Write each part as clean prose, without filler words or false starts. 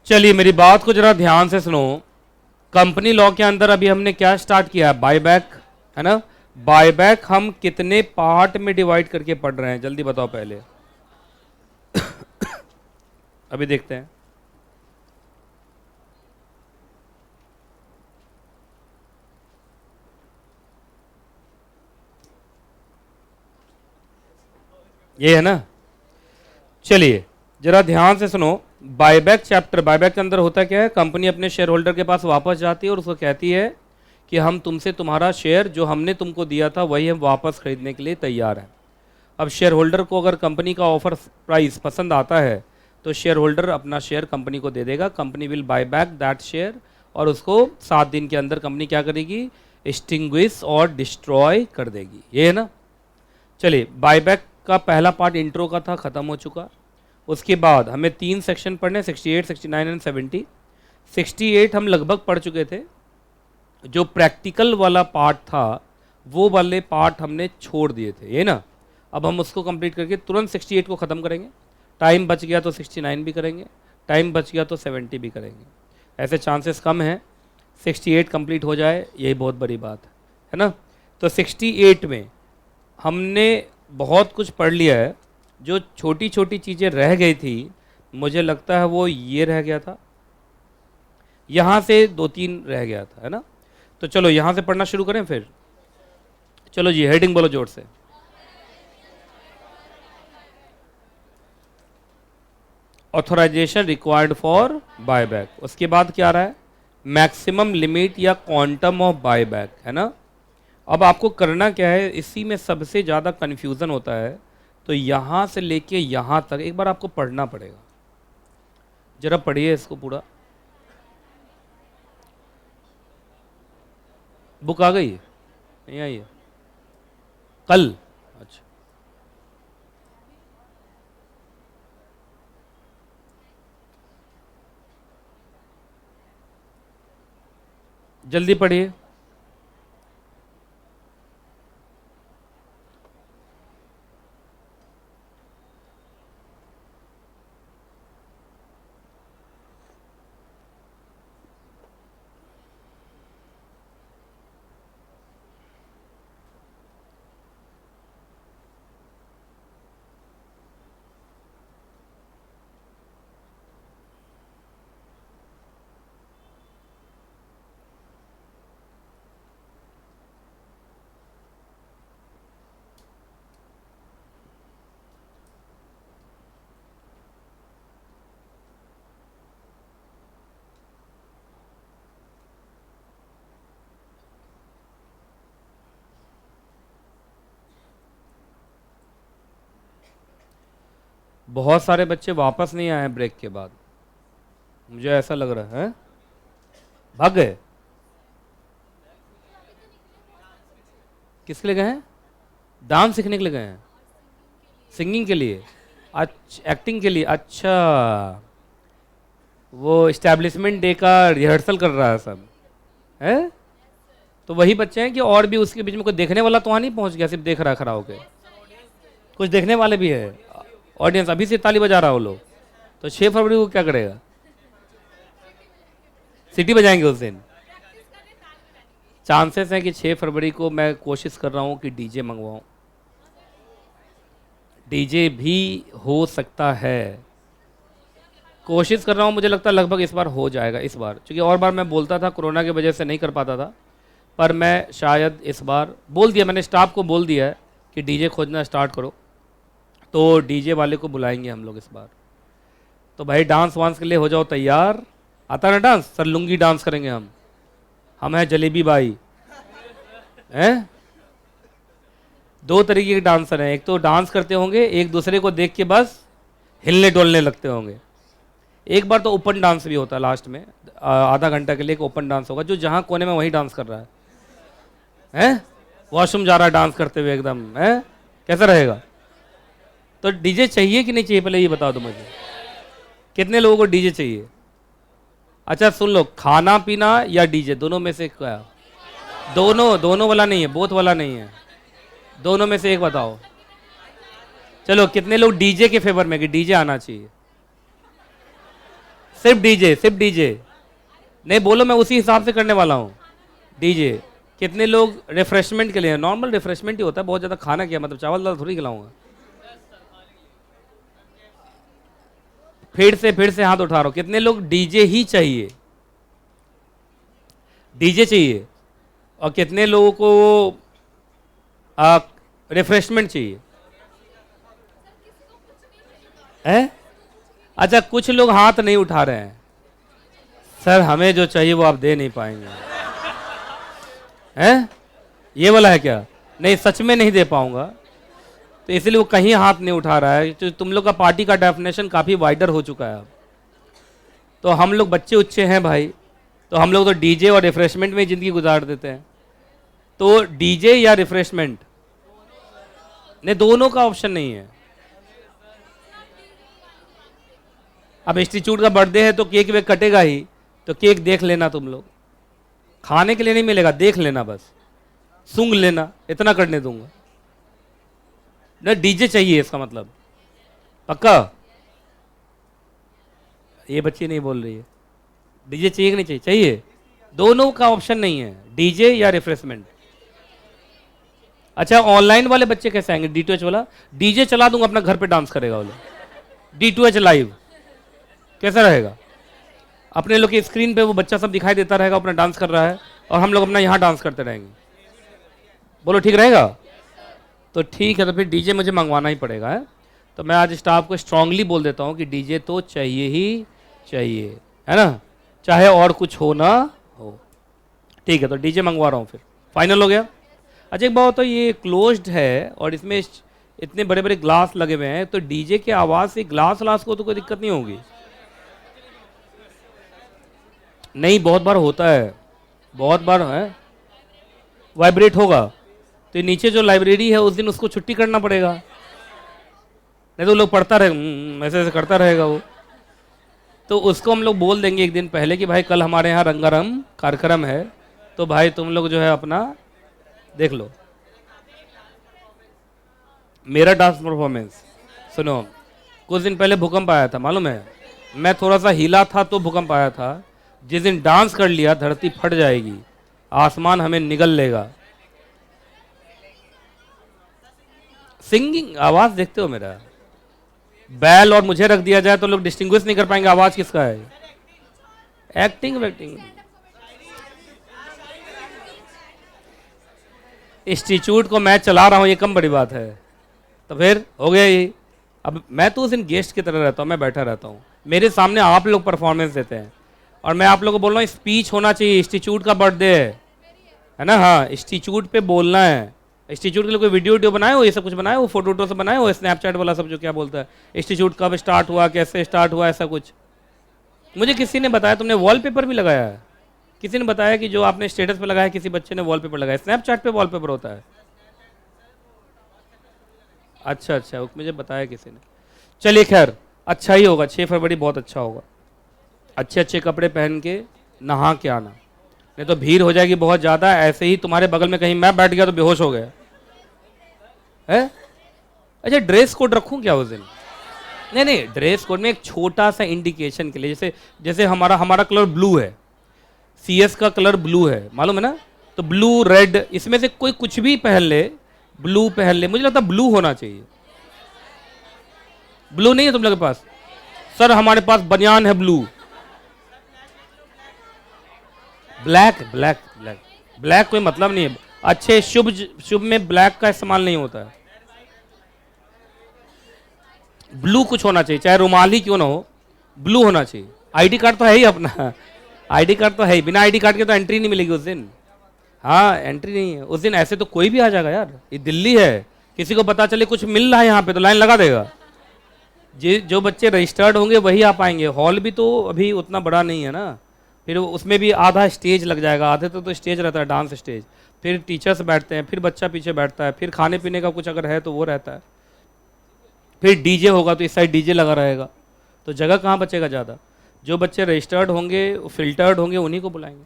चलिए मेरी बात को जरा ध्यान से सुनो। कंपनी लॉ के अंदर अभी हमने क्या स्टार्ट किया है? बायबैक, है ना। बायबैक हम कितने पार्ट में डिवाइड करके पढ़ रहे हैं, जल्दी बताओ पहले। अभी देखते हैं। ये है ना। चलिए जरा ध्यान से सुनो। बायबैक चैप्टर, बायबैक के अंदर होता क्या है? कंपनी अपने शेयर होल्डर के पास वापस जाती है और उसको कहती है कि हम तुमसे तुम्हारा शेयर जो हमने तुमको दिया था वही हम वापस खरीदने के लिए तैयार हैं। अब शेयर होल्डर को अगर कंपनी का ऑफर प्राइस पसंद आता है तो शेयर होल्डर अपना शेयर कंपनी को दे देगा। Company will buy back that share और उसको 7 दिन के अंदर कंपनी क्या करेगी? एक्सटिंग्विश और डिस्ट्रॉय कर देगी। ये है ना। चलिए बायबैक का पहला पार्ट इंट्रो का था, ख़त्म हो चुका। उसके बाद हमें 3 सेक्शन पढ़ने, 68, 69 एंड 70। 68 हम लगभग पढ़ चुके थे। जो प्रैक्टिकल वाला पार्ट था वो वाले पार्ट हमने छोड़ दिए थे, ये ना। अब हम उसको कंप्लीट करके तुरंत 68 को ख़त्म करेंगे। टाइम बच गया तो 69 भी करेंगे, टाइम बच गया तो 70 भी करेंगे। ऐसे चांसेस कम हैं 68 कंप्लीट हो जाए, यही बहुत बड़ी बात है ना। तो 68 में हमने बहुत कुछ पढ़ लिया है। जो छोटी छोटी चीज़ें रह गई थी, मुझे लगता है वो ये रह गया था, यहाँ से 2-3 रह गया था, है ना। तो चलो यहाँ से पढ़ना शुरू करें फिर। चलो जी, हेडिंग बोलो जोर से। Authorisation required for buyback. उसके बाद क्या आ रहा है? मैक्सिमम लिमिट या क्वांटम ऑफ बायबैक, है ना। अब आपको करना क्या है, इसी में सबसे ज़्यादा कन्फ्यूज़न होता है। तो यहाँ से लेके यहाँ तक एक बार आपको पढ़ना पड़ेगा। जरा पढ़िए इसको पूरा। बुक आ गई है? नहीं आई है? कल? अच्छा, जल्दी पढ़िए। बहुत सारे बच्चे वापस नहीं आए ब्रेक के बाद, मुझे ऐसा लग रहा है। भाग गए? किसके लिए गए हैं? डांस सीखने के लिए गए हैं? सिंगिंग के लिए? अच्छा, एक्टिंग के लिए। अच्छा, वो इस्टेब्लिशमेंट डे का रिहर्सल कर रहा है सब, है। तो वही बच्चे हैं कि और भी उसके बीच में कोई देखने वाला तो वहाँ नहीं पहुँच गया, सिर्फ देख रहा खड़ा होके? कुछ देखने वाले भी है, ऑडियंस अभी से ताली बजा रहा हो लोग। तो 6 फरवरी को क्या करेगा? सिटी बजाएंगे उस दिन। चांसेस हैं कि 6 फरवरी को मैं कोशिश कर रहा हूँ कि डीजे मंगवाऊँ। डीजे भी हो सकता है, कोशिश कर रहा हूँ। मुझे लगता है लगभग इस बार हो जाएगा इस बार, क्योंकि और बार मैं बोलता था कोरोना की वजह से नहीं कर पाता था। पर मैं शायद इस बार बोल दिया, मैंने स्टाफ को बोल दिया है कि डीजे खोजना स्टार्ट करो, तो डीजे वाले को बुलाएंगे हम लोग इस बार। तो भाई डांस वांस के लिए हो जाओ तैयार। आता है ना डांस? सर लुंगी डांस करेंगे हम हैं जलेबी बाई, हैं। 2 तरीके के डांसर हैं, एक तो डांस करते होंगे, एक दूसरे को देख के बस हिलने डोलने लगते होंगे। एक बार तो ओपन डांस भी होता है लास्ट में, आधा घंटा के लिए एक ओपन डांस होगा, जो जहाँ कोने में वही डांस कर रहा है, हैं। वॉशरूम जा रहा है डांस करते हुए एकदम, है। कैसा रहेगा? तो डीजे चाहिए कि नहीं चाहिए, पहले ये बता दो मुझे। कितने लोगों को डीजे चाहिए? अच्छा सुन लो, खाना पीना या डीजे, दोनों में से क्या? दोनों वाला नहीं है, बोथ वाला नहीं है, दोनों में से एक बताओ। चलो कितने लोग डीजे के फेवर में कि डीजे आना चाहिए? सिर्फ डीजे, सिर्फ डीजे। नहीं बोलो, मैं उसी हिसाब से करने वाला हूँ। डीजे। कितने लोग रिफ्रेशमेंट के लिए? नॉर्मल रिफ्रेशमेंट ही होता है, बहुत ज़्यादा खाना क्या मतलब चावल दाल थोड़ी खिलाऊंगा। फिर से हाथ उठा रहा हूँ। कितने लोग डीजे ही चाहिए? डीजे चाहिए। और कितने लोगों को रिफ्रेशमेंट चाहिए? है? अच्छा, कुछ लोग हाथ नहीं उठा रहे हैं। सर हमें जो चाहिए वो आप दे नहीं पाएंगे। हैं? ये वाला है क्या? नहीं, सच में नहीं दे पाऊंगा। तो इसलिए वो कहीं हाथ नहीं उठा रहा है। तो तुम लोग का पार्टी का डेफिनेशन काफ़ी वाइडर हो चुका है अब। तो हम लोग बच्चे उच्चे हैं भाई, तो हम लोग तो डीजे और रिफ्रेशमेंट में ज़िंदगी गुजार देते हैं। तो डीजे या रिफ्रेशमेंट? नहीं, दोनों का ऑप्शन नहीं है। अब इंस्टीट्यूट का बर्थडे है तो केक वेक कटेगा ही, तो केक देख लेना तुम लोग। खाने के लिए नहीं मिलेगा, देख लेना बस, सूंघ लेना, इतना करने दूंगा। ना डीजे चाहिए इसका मतलब? पक्का? ये बच्ची नहीं बोल रही है। डीजे चाहिए कि नहीं चाहिए? चाहिए। दोनों का ऑप्शन नहीं है, डीजे या रिफ्रेशमेंट। अच्छा, ऑनलाइन वाले बच्चे कैसे आएंगे? D2H वाला डीजे चला दूंगा, अपना घर पे डांस करेगा वो लोग। D2H लाइव कैसा रहेगा? अपने लोग की स्क्रीन पे वो बच्चा सब दिखाई देता रहेगा, अपना डांस कर रहा है, और हम लोग अपना यहाँ डांस करते रहेंगे। बोलो ठीक रहेगा? तो ठीक है, तो फिर डीजे मुझे मंगवाना ही पड़ेगा है? तो मैं आज स्टाफ को स्ट्रांगली बोल देता हूँ कि डीजे तो चाहिए ही चाहिए, है ना, चाहे और कुछ हो ना हो। ठीक है, तो डीजे मंगवा रहा हूँ, फिर फाइनल हो गया। अच्छा एक बात, तो ये क्लोज्ड है और इसमें इतने बड़े बड़े ग्लास लगे हुए हैं, तो डीजे की आवाज़ से ग्लास को तो कोई दिक्कत नहीं होगी? नहीं, बहुत बार होता है, बहुत बार है, वाइब्रेट होगा। तो ये नीचे जो लाइब्रेरी है उस दिन उसको छुट्टी करना पड़ेगा, नहीं तो लोग पढ़ता रहेगा, ऐसे ऐसे करता रहेगा वो। तो उसको हम लोग बोल देंगे एक दिन पहले कि भाई कल हमारे यहाँ रंगारंग कार्यक्रम है, तो भाई तुम लोग जो है अपना देख लो। मेरा डांस परफॉर्मेंस सुनो, कुछ दिन पहले भूकंप आया था, मालूम है? मैं थोड़ा सा हिला था तो भूकंप आया था। जिस दिन डांस कर लिया धरती फट जाएगी, आसमान हमें निगल लेगा। सिंगिंग आवाज देखते हो मेरा? बैल और मुझे रख दिया जाए तो लोग डिस्टिंग्विश नहीं कर पाएंगे आवाज किसका है। एक्टिंग वैक्टिंग। इंस्टीट्यूट को मैं चला रहा हूं, ये कम बड़ी बात है। तो फिर हो गया ये। अब मैं तो उस दिन गेस्ट की तरह रहता हूं, मैं बैठा रहता हूं, मेरे सामने आप लोग परफॉर्मेंस देते हैं, और मैं आप लोगों को बोल रहा हूँ स्पीच होना चाहिए, इंस्टीट्यूट का बर्थडे है ना। हाँ, इंस्टीट्यूट पे बोलना है। इंस्टीट्यूट के लिए कोई वीडियो बनाए हो, ये सब कुछ बनाए हो, फोटो से बनाए हो, स्नैपचैट वाला सब जो क्या बोलता है, इंस्टीट्यूट कब स्टार्ट हुआ, कैसे स्टार्ट हुआ, ऐसा कुछ? मुझे किसी ने बताया तुमने वॉलपेपर भी लगाया है। किसी ने बताया कि जो आपने स्टेटस पे लगाया, किसी बच्चे ने वॉलपेपर लगाया। स्नैपचैट पे वॉलपेपर होता है? अच्छा अच्छा, मुझे बताया किसी ने। चलिए खैर, अच्छा ही होगा, 6 फरवरी बहुत अच्छा होगा। अच्छे अच्छे कपड़े पहन के नहा के आना, नहीं तो भीड़ हो जाएगी बहुत ज़्यादा। ऐसे ही तुम्हारे बगल में कहीं मैं बैठ गया तो बेहोश हो गया है। अच्छा, ड्रेस कोड रखूं क्या उस दिन? नहीं नहीं, ड्रेस कोड में एक छोटा सा इंडिकेशन के लिए, जैसे जैसे हमारा कलर ब्लू है, CS का कलर ब्लू है, मालूम है ना? तो ब्लू रेड, इसमें से कोई कुछ भी पहन ले, ब्लू पहन ले, मुझे लगता है ब्लू होना चाहिए। ब्लू नहीं है तुम लोग के पास? सर हमारे पास बनियान है blue. Black black black black कोई मतलब नहीं है। अच्छे शुभ में ब्लैक का इस्तेमाल नहीं होता है। ब्लू कुछ होना चाहिए, चाहे रुमाल ही क्यों ना हो, ब्लू होना चाहिए। आईडी कार्ड तो है ही अपना, आईडी कार्ड तो है ही, बिना आईडी कार्ड के तो एंट्री नहीं मिलेगी उस दिन। हाँ, एंट्री नहीं है उस दिन। ऐसे तो कोई भी आ जाएगा यार, ये दिल्ली है, किसी को पता चले कुछ मिल रहा है यहाँ पे तो लाइन लगा देगा। जो बच्चे रजिस्टर्ड होंगे वही आ पाएंगे। हॉल भी तो अभी उतना बड़ा नहीं है ना, फिर उसमें भी आधा स्टेज लग जाएगा, आधे तो स्टेज रहता है, डांस स्टेज, फिर टीचर्स बैठते हैं, फिर बच्चा पीछे बैठता है, फिर खाने पीने का कुछ अगर है तो वो रहता है, फिर डीजे होगा तो इस साइड डीजे लगा रहेगा, तो जगह कहाँ बचेगा ज़्यादा। जो बच्चे रजिस्टर्ड होंगे, फिल्टर्ड होंगे, उन्हीं को बुलाएंगे।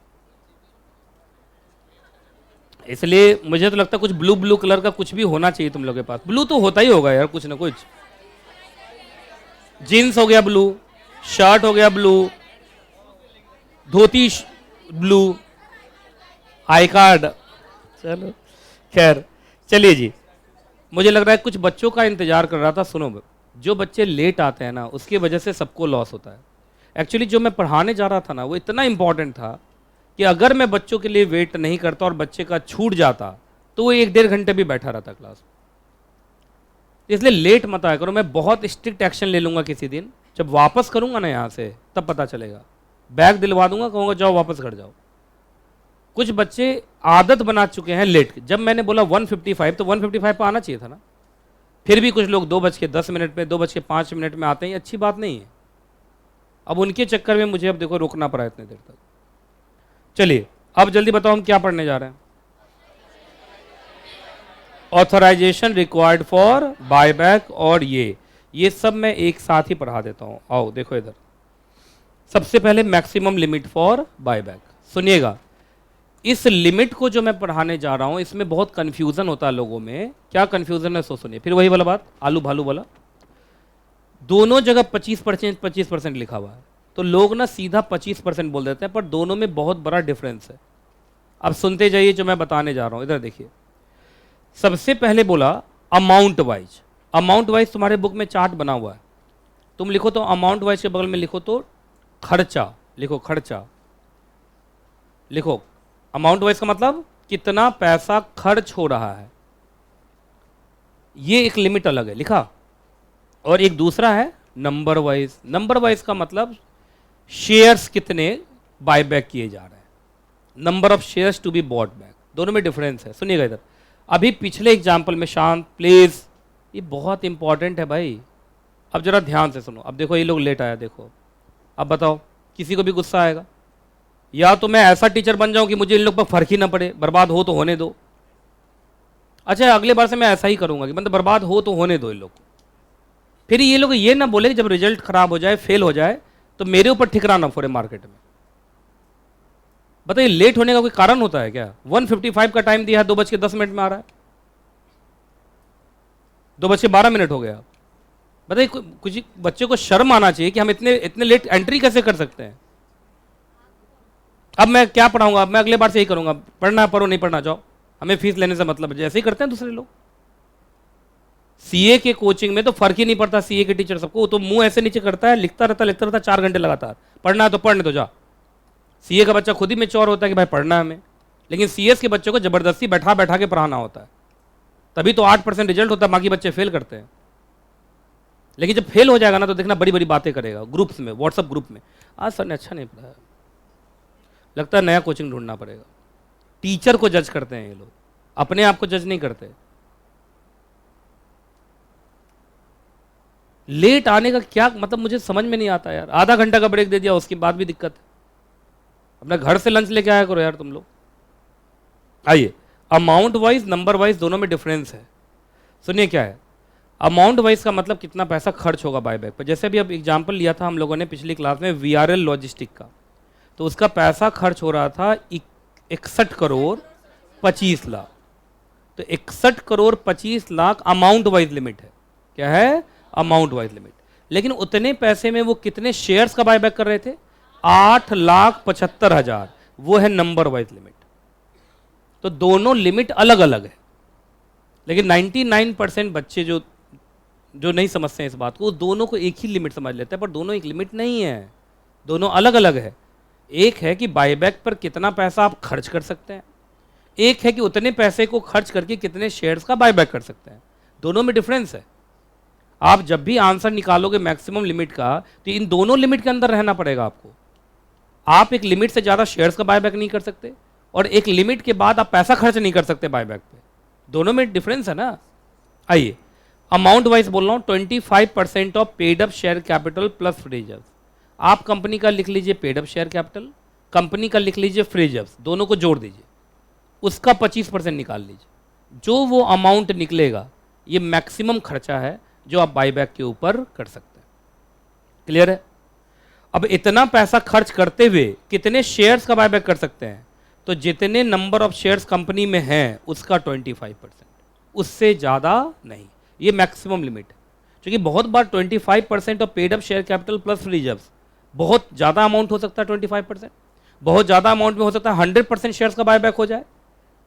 इसलिए मुझे तो लगता है कुछ ब्लू ब्लू कलर का कुछ भी होना चाहिए तुम लोग के पास। ब्लू तो होता ही होगा यार, कुछ ना कुछ। जीन्स हो गया ब्लू, शर्ट हो गया blue, dhoti blue, I card, चलो खैर चलिए जी। मुझे लग रहा है कुछ बच्चों का इंतजार कर रहा था। सुनो, जो बच्चे लेट आते हैं ना उसकी वजह से सबको लॉस होता है। एक्चुअली जो मैं पढ़ाने जा रहा था ना वो इतना इंपॉर्टेंट था कि अगर मैं बच्चों के लिए वेट नहीं करता और बच्चे का छूट जाता तो वो 1-1.5 घंटे भी बैठा रहता क्लास में। इसलिए लेट मत आया करो। मैं बहुत स्ट्रिक्ट एक्शन ले लूंगा किसी दिन, जब वापस करूंगा ना यहाँ से तब पता चलेगा। बैग दिलवा दूंगा, कहूँगा जाओ वापस घर जाओ। कुछ बच्चे आदत बना चुके हैं लेट की। जब मैंने बोला 1:55 तो 1:55 पर आना चाहिए था ना। फिर भी कुछ लोग 2:10 पे 2:05 में आते हैं, अच्छी बात नहीं है। अब उनके चक्कर में मुझे अब देखो रुकना पड़ा इतने देर तक। चलिए अब जल्दी बताओ हम क्या पढ़ने जा रहे हैं। ऑथराइजेशन रिक्वायर्ड फॉर बायबैक, और ये सब मैं एक साथ ही पढ़ा देता हूं। आओ देखो इधर। सबसे पहले मैक्सिमम लिमिट फॉर बायबैक। सुनिएगा, इस लिमिट को जो मैं पढ़ाने जा रहा हूं इसमें बहुत कंफ्यूजन होता है लोगों में। क्या कंफ्यूजन है सो सुनिए। फिर वही वाला बात, आलू भालू वाला। दोनों जगह 25% लिखा हुआ है, तो लोग ना सीधा 25% बोल देते हैं, पर दोनों में बहुत बड़ा डिफरेंस है। अब सुनते जाइए जो मैं बताने जा रहा हूं। इधर देखिए, सबसे पहले बोला अमाउंट वाइज। अमाउंट वाइज तुम्हारे बुक में चार्ट बना हुआ है, तुम लिखो तो अमाउंट वाइज के बगल में लिखो तो खर्चा, लिखो खर्चा, लिखो अमाउंट वाइज का मतलब कितना पैसा खर्च हो रहा है। ये एक लिमिट अलग है लिखा। और एक दूसरा है नंबर वाइज। नंबर वाइज का मतलब शेयर्स कितने बायबैक किए जा रहे हैं, number of shares to be bought back. दोनों में डिफरेंस है। सुनिएगा इधर। अभी पिछले एग्जाम्पल में, शांत प्लीज, ये बहुत इंपॉर्टेंट है भाई। अब जरा ध्यान से सुनो। अब देखो ये लोग लेट आया, देखो। अब बताओ किसी को भी गुस्सा आएगा? या तो मैं ऐसा टीचर बन जाऊं कि मुझे इन लोग पर फर्क ही ना पड़े, बर्बाद हो तो होने दो। अच्छा अगले बार से मैं ऐसा ही करूंगा कि मतलब बर्बाद हो तो होने दो इन लोग। फिर ये लोग ये ना बोले कि जब रिजल्ट खराब हो जाए, फेल हो जाए, तो मेरे ऊपर ठिकरा ना फोड़े मार्केट में। बताइए लेट होने का कोई कारण होता है क्या? 1:55 का टाइम दिया है, 2:10 में आ रहा है, 2:12 हो गया। बताइए कुछ बच्चे को शर्म आना चाहिए कि हम इतने लेट एंट्री कैसे कर सकते हैं। अब मैं क्या पढ़ाऊंगा? मैं अगले बार से यही करूंगा, पढ़ना पढ़ो, नहीं पढ़ना जाओ, हमें फीस लेने से मतलब है। जैसे ही करते हैं दूसरे लोग। सीए के कोचिंग में तो फर्क ही नहीं पड़ता, सीए के टीचर सबको, वो तो मुंह ऐसे नीचे करता है, लिखता रहता 4 घंटे लगातार। पढ़ना है तो पढ़ने तो जा। सीए का बच्चा खुद ही मेच्योर होता है कि भाई पढ़ना है हमें, लेकिन सीएस के बच्चों को जबरदस्ती बैठा बैठा के पढ़ाना होता है, तभी तो 8% रिजल्ट होता है, बाकी बच्चे फेल करते हैं। लेकिन जब फेल हो जाएगा ना तो देखना बड़ी बड़ी बातें करेगा ग्रुप्स में, व्हाट्सएप ग्रुप में, आज सर ने अच्छा नहीं पढ़ाया, लगता है नया कोचिंग ढूंढना पड़ेगा। टीचर को जज करते हैं ये लोग, अपने आप को जज नहीं करते। लेट आने का क्या मतलब मुझे समझ में नहीं आता यार। आधा घंटा का ब्रेक दे दिया उसके बाद भी दिक्कत है। अपने घर से लंच लेके आया करो यार तुम लोग। आइए, अमाउंट वाइज नंबर वाइज दोनों में डिफरेंस है। सुनिए क्या है अमाउंट वाइज का मतलब कितना पैसा खर्च होगा बायबैक पर। जैसे अभी अब एग्जांपल लिया था हम लोगों ने पिछली क्लास में वीआरएल लॉजिस्टिक का, तो उसका पैसा खर्च हो रहा था 61 करोड़ 25 लाख। तो 61 crore 25 lakh amount wise limit है। क्या है? Amount wise limit. लेकिन उतने पैसे में वो कितने शेयर्स का बायबैक कर रहे थे? 8,75,000। वो है नंबर वाइज लिमिट। तो दोनों लिमिट अलग अलग है। लेकिन 99% बच्चे जो नहीं समझते हैं इस बात को, दोनों को एक ही लिमिट समझ लेते हैं, पर दोनों एक लिमिट नहीं है, दोनों अलग अलग है। एक है कि बायबैक पर कितना पैसा आप खर्च कर सकते हैं, एक है कि उतने पैसे को खर्च करके कितने शेयर्स का बायबैक कर सकते हैं। दोनों में डिफरेंस है। आप जब भी आंसर निकालोगे मैक्सिमम लिमिट का, तो इन दोनों लिमिट के अंदर रहना पड़ेगा आपको। आप एक लिमिट से ज्यादा शेयर्स का बायबैक नहीं कर सकते, और एक लिमिट के बाद आप पैसा खर्च नहीं कर सकते बायबैक पे। दोनों में डिफरेंस है ना। आइए अमाउंट वाइज बोल रहा हूं, 25% of paid up share capital plus freezers. आप कंपनी का लिख लीजिए paid up share capital, company का लिख लीजिए फ्रीजर्स, दोनों को जोड़ दीजिए, उसका 25% निकाल लीजिए। जो वो अमाउंट निकलेगा ये मैक्सिमम खर्चा है जो आप बायबैक के ऊपर कर सकते हैं। क्लियर है? अब इतना पैसा खर्च करते हुए कितने शेयर्स का बायबैक कर सकते हैं? तो जितने नंबर ऑफ शेयर्स कंपनी में हैं उसका 25%, उससे ज़्यादा नहीं। ये मैक्सिमम लिमिट है। क्योंकि बहुत बार 25% of paid up share capital plus reserves बहुत ज़्यादा अमाउंट हो सकता है 25%, बहुत ज़्यादा अमाउंट में हो सकता है 100% शेयर्स का बायबैक हो जाए,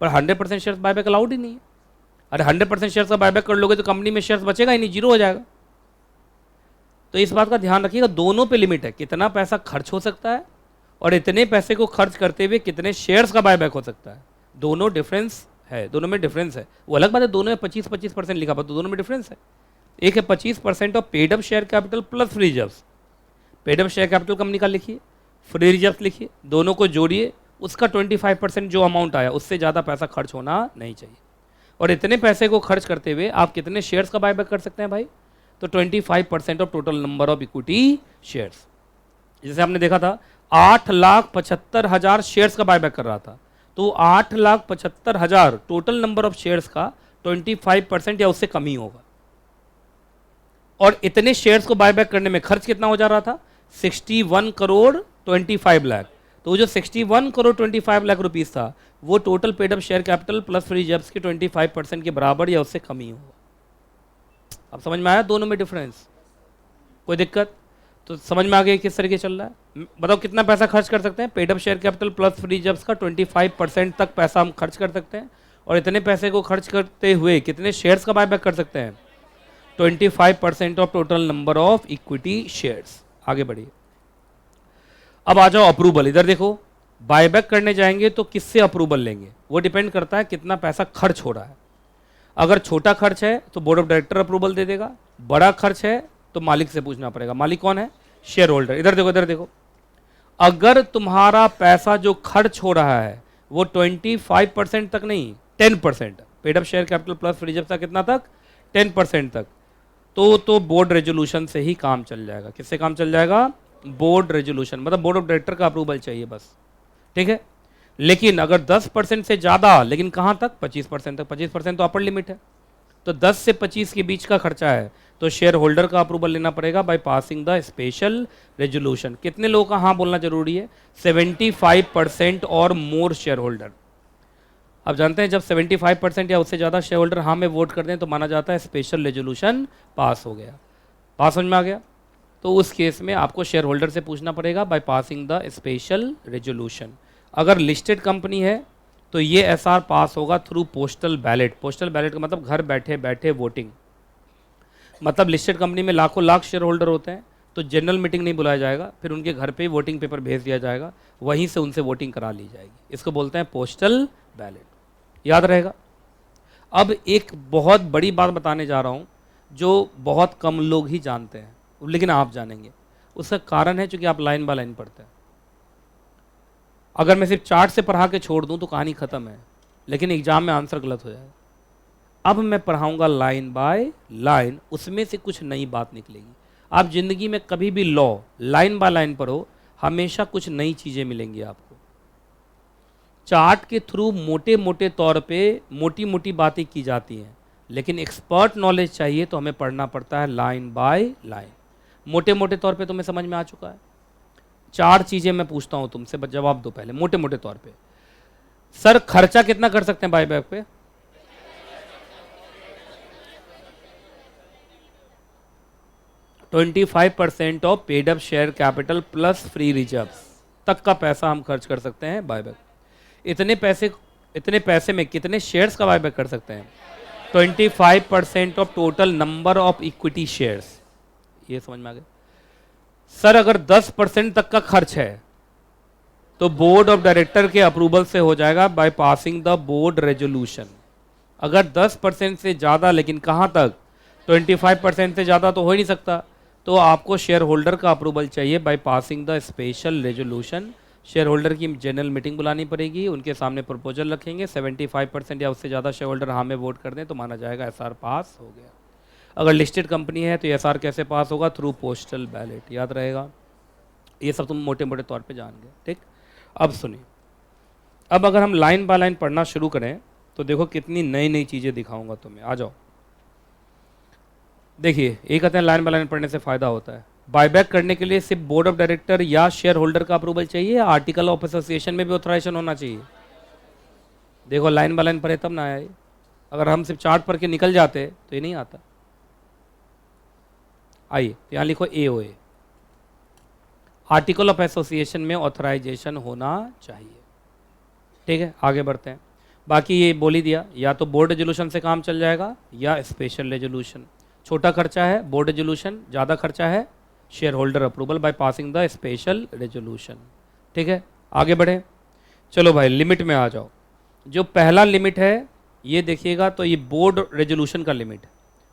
पर 100% शेयर्स बायबैक अलाउड ही नहीं है। अरे 100% शेयर्स का बायबैक कर लोगे तो कंपनी में शेयर्स बचेगा ही नहीं, जीरो हो जाएगा। तो इस बात का ध्यान रखिएगा, दोनों पे लिमिट है, कितना पैसा खर्च हो सकता है और इतने पैसे को खर्च करते हुए कितने शेयर्स का बायबैक हो सकता है। दोनों डिफरेंस है, दोनों में डिफरेंस है। वो अलग बात है दोनों में 25-25% लिखा हुआ, तो दोनों में डिफरेंस है। एक है 25% of paid up share capital plus free reserves. Paid up share capital company का लिखिए, फ्री रिजर्व्स लिखिए, दोनों को जोड़िए, उसका 25% जो अमाउंट आया उससे ज़्यादा पैसा खर्च होना नहीं चाहिए। और इतने पैसे को खर्च करते हुए आप कितने शेयर्स का बायबैक कर सकते हैं भाई, तो 25% of total number of equity shares. जैसे आपने देखा था 8,75,000 शेयर्स का बायबैक कर रहा था, तो 8,75,000 टोटल नंबर ऑफ शेयर्स का 25% या उससे कम ही होगा। और इतने शेयर्स को बायबैक करने में खर्च कितना हो जा रहा था, 61 करोड़ 25 लाख। तो जो 61 करोड़ 25 लाख रुपीस था वो total paid up share capital plus free reserves के 25% के बराबर या उससे कम ही होगा। अब समझ में आया दोनों में डिफरेंस, कोई दिक्कत? तो समझ में आ गया किस तरीके चल रहा है। बताओ कितना पैसा खर्च कर सकते हैं, paid up share capital plus free reserves का 25% तक पैसा हम खर्च कर सकते हैं। और इतने पैसे को खर्च करते हुए कितने शेयर्स का बायबैक कर सकते हैं, 25% of total number of equity shares. आगे बढ़िए, अब आ जाओ अप्रूवल। इधर देखो, बायबैक करने जाएंगे तो किससे अप्रूवल लेंगे, वो डिपेंड करता है कितना पैसा खर्च हो रहा है। अगर छोटा खर्च है तो बोर्ड ऑफ डायरेक्टर अप्रूवल दे देगा, बड़ा खर्च है तो मालिक से पूछना पड़ेगा। मालिक कौन है, शेयर होल्डर। इधर देखो, इधर देखो, अगर तुम्हारा पैसा जो खर्च हो रहा है वो 25% तक नहीं, 10%, paid up share capital plus reserve का कितना तक, 10% तक, तो बोर्ड रेजोल्यूशन से ही काम चल जाएगा। किससे काम चल जाएगा, बोर्ड रेजोल्यूशन, मतलब बोर्ड ऑफ डायरेक्टर का अप्रूवल चाहिए बस, ठीक है। लेकिन अगर 10% से ज़्यादा, लेकिन कहाँ तक, 25% तक, 25% तो अपर लिमिट है, तो 10 से 25 के बीच का खर्चा है तो शेयर होल्डर का अप्रूवल लेना पड़ेगा bye passing the special resolution. कितने लोगों का हाँ बोलना जरूरी है, 75% और मोर शेयर होल्डर। अब जानते हैं जब 75% या उससे ज़्यादा शेयर होल्डर हाँ में वोट कर दें तो माना जाता है स्पेशल रेजोल्यूशन पास हो गया। पास समझ में आ गया? तो उस केस में आपको शेयर होल्डर से पूछना पड़ेगा bye passing the special resolution. अगर लिस्टेड कंपनी है तो ये एसआर पास होगा through postal ballot. Postal ballot का मतलब घर बैठे बैठे वोटिंग, मतलब लिस्टेड कंपनी में लाखों लाख शेयर होल्डर होते हैं तो जनरल मीटिंग नहीं बुलाया जाएगा, फिर उनके घर पे वोटिंग पेपर भेज दिया जाएगा, वहीं से उनसे वोटिंग करा ली जाएगी। इसको बोलते हैं पोस्टल बैलेट, याद रहेगा। अब एक बहुत बड़ी बात बताने जा रहा हूँ जो बहुत कम लोग ही जानते हैं, लेकिन आप जानेंगे। उसका कारण है चूंकि आप लाइन बाय लाइन पढ़ते हैं। अगर मैं सिर्फ चार्ट से पढ़ा के छोड़ दूं तो कहानी खत्म है, लेकिन एग्जाम में आंसर गलत हो जाएगा। अब मैं पढ़ाऊंगा लाइन बाय लाइन, उसमें से कुछ नई बात निकलेगी। आप जिंदगी में कभी भी लॉ लाइन बाय लाइन पढ़ो, हमेशा कुछ नई चीजें मिलेंगी आपको। चार्ट के थ्रू मोटे मोटे तौर पे मोटी मोटी बातें की जाती हैं, लेकिन एक्सपर्ट नॉलेज चाहिए तो हमें पढ़ना पड़ता है लाइन बाय लाइन। मोटे मोटे तौर पे तुम्हें समझ में आ चुका है। 4 चीजें मैं पूछता हूं तुमसे, बस जवाब दो पहले मोटे मोटे तौर पे। सर खर्चा कितना कर सकते हैं बायबैक पे? %25 of paid up share capital plus free reserve तक का पैसा हम खर्च कर सकते हैं बायबैक। इतने पैसे में कितने शेयर्स का बायबैक कर सकते हैं? 25% of total number of equity shares. ये समझ में आ गया? सर अगर 10% तक का खर्च है तो बोर्ड ऑफ डायरेक्टर के अप्रूवल से हो जाएगा bye passing the board resolution. अगर 10% से ज़्यादा, लेकिन कहाँ तक, 25% से ज़्यादा तो हो ही नहीं सकता, तो आपको शेयर होल्डर का अप्रूवल चाहिए bye passing the special resolution. Share holder की जनरल मीटिंग बुलानी पड़ेगी, उनके सामने प्रपोजल रखेंगे, 75% या उससे ज़्यादा शेयर होल्डर हाँ में वोट कर दें तो माना जाएगा एसआर पास हो गया। अगर लिस्टेड कंपनी है तो एसआर कैसे पास होगा, थ्रू पोस्टल बैलेट, याद रहेगा। ये सब तुम मोटे मोटे तौर पे जान गए, ठीक। अब सुनिए, अब अगर हम लाइन बाय लाइन पढ़ना शुरू करें तो देखो कितनी नई नई चीज़ें दिखाऊंगा तुम्हें। आ जाओ, देखिए ये कहते हैं लाइन बाय लाइन पढ़ने से फ़ायदा होता है। बायबैक करने के लिए सिर्फ बोर्ड ऑफ डायरेक्टर या शेयर होल्डर का अप्रूवल चाहिए या आर्टिकल ऑफ एसोसिएशन में भी ऑथराइजेशन होना चाहिए? देखो लाइन बाय लाइन पढ़े तब ना आए, अगर हम सिर्फ चार्ट पढ़ के निकल जाते तो ये नहीं आता। आइए यहाँ लिखो AOA, आर्टिकल ऑफ एसोसिएशन में ऑथराइजेशन होना चाहिए। ठीक है, आगे बढ़ते हैं। बाकी ये बोल ही दिया, या तो बोर्ड रेजोल्यूशन से काम चल जाएगा या स्पेशल रेजोल्यूशन। छोटा खर्चा है बोर्ड रेजोल्यूशन, ज़्यादा खर्चा है share holder approval by passing the special resolution. ठीक है, आगे बढ़े। चलो भाई लिमिट में आ जाओ। जो पहला लिमिट है ये देखिएगा, तो ये बोर्ड रेजोल्यूशन का लिमिट है।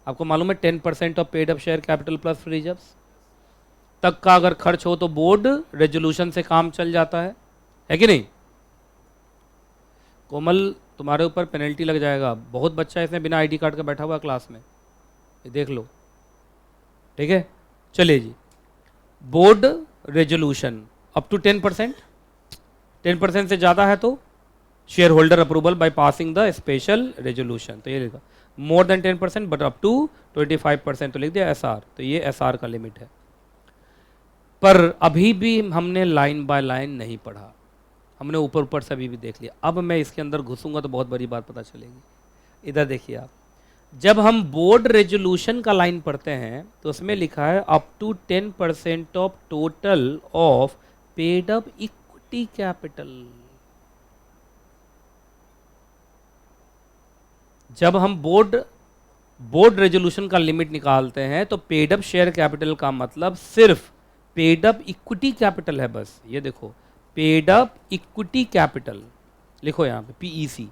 आपको मालूम है 10% of paid up share capital plus free reserves तक का अगर खर्च हो तो बोर्ड रेजोल्यूशन से काम चल जाता है कि नहीं? कोमल तुम्हारे ऊपर पेनल्टी लग जाएगा, बहुत बच्चा इसमें बिना आईडी कार्ड का बैठा हुआ क्लास में, ये देख लो। ठीक है, चलिए जी। बोर्ड रेजोल्यूशन अप टू 10%, 10% से ज़्यादा है तो shareholder approval by passing the special resolution. तो ये लिखा more than 10% but up to 25%, तो लिख दिया एसआर। तो ये एसआर का लिमिट है। पर अभी भी हमने लाइन बाय लाइन नहीं पढ़ा, हमने ऊपर ऊपर से अभी भी देख लिया। अब मैं इसके अंदर घुसूंगा तो बहुत बड़ी बात पता चलेगी। इधर देखिए आप, जब हम बोर्ड रेजोल्यूशन का लाइन पढ़ते हैं तो उसमें लिखा है up to 10% of total of paid up equity capital. जब हम बोर्ड रेजोल्यूशन का लिमिट निकालते हैं तो पेड अप शेयर कैपिटल का मतलब सिर्फ पेड अप इक्विटी कैपिटल है, बस ये देखो पेड अप इक्विटी कैपिटल लिखो यहाँ पे पीईसी।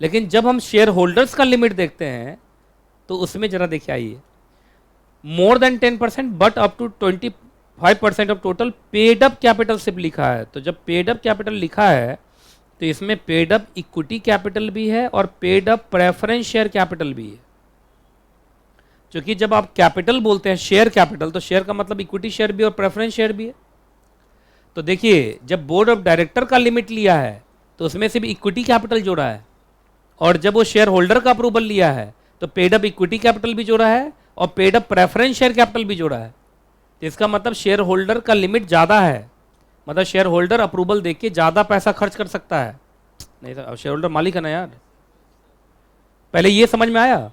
लेकिन जब हम शेयर होल्डर्स का लिमिट देखते हैं तो उसमें जरा देखिए आइए, more than 10% but up to 25% of total paid up capital सिर्फ लिखा है। तो जब पेड अप कैपिटल लिखा है तो इसमें पेड अप इक्विटी कैपिटल भी है और paid up preference share capital भी है। क्योंकि जब आप कैपिटल बोलते हैं शेयर कैपिटल, तो शेयर का मतलब इक्विटी शेयर भी और प्रेफरेंस शेयर भी है। तो देखिए जब बोर्ड ऑफ डायरेक्टर का लिमिट लिया है तो उसमें सिर्फ इक्विटी कैपिटल जोड़ा है, और जब वो शेयर होल्डर का अप्रूवल लिया है तो पेड अप इक्विटी कैपिटल भी जोड़ा है और paid up preference share capital भी जोड़ा है। तो इसका मतलब शेयर होल्डर का लिमिट ज़्यादा है, मतलब शेयर होल्डर अप्रूवल देख के ज़्यादा पैसा खर्च कर सकता है। नहीं सर, शेयर होल्डर मालिक है ना यार। पहले ये समझ में आया?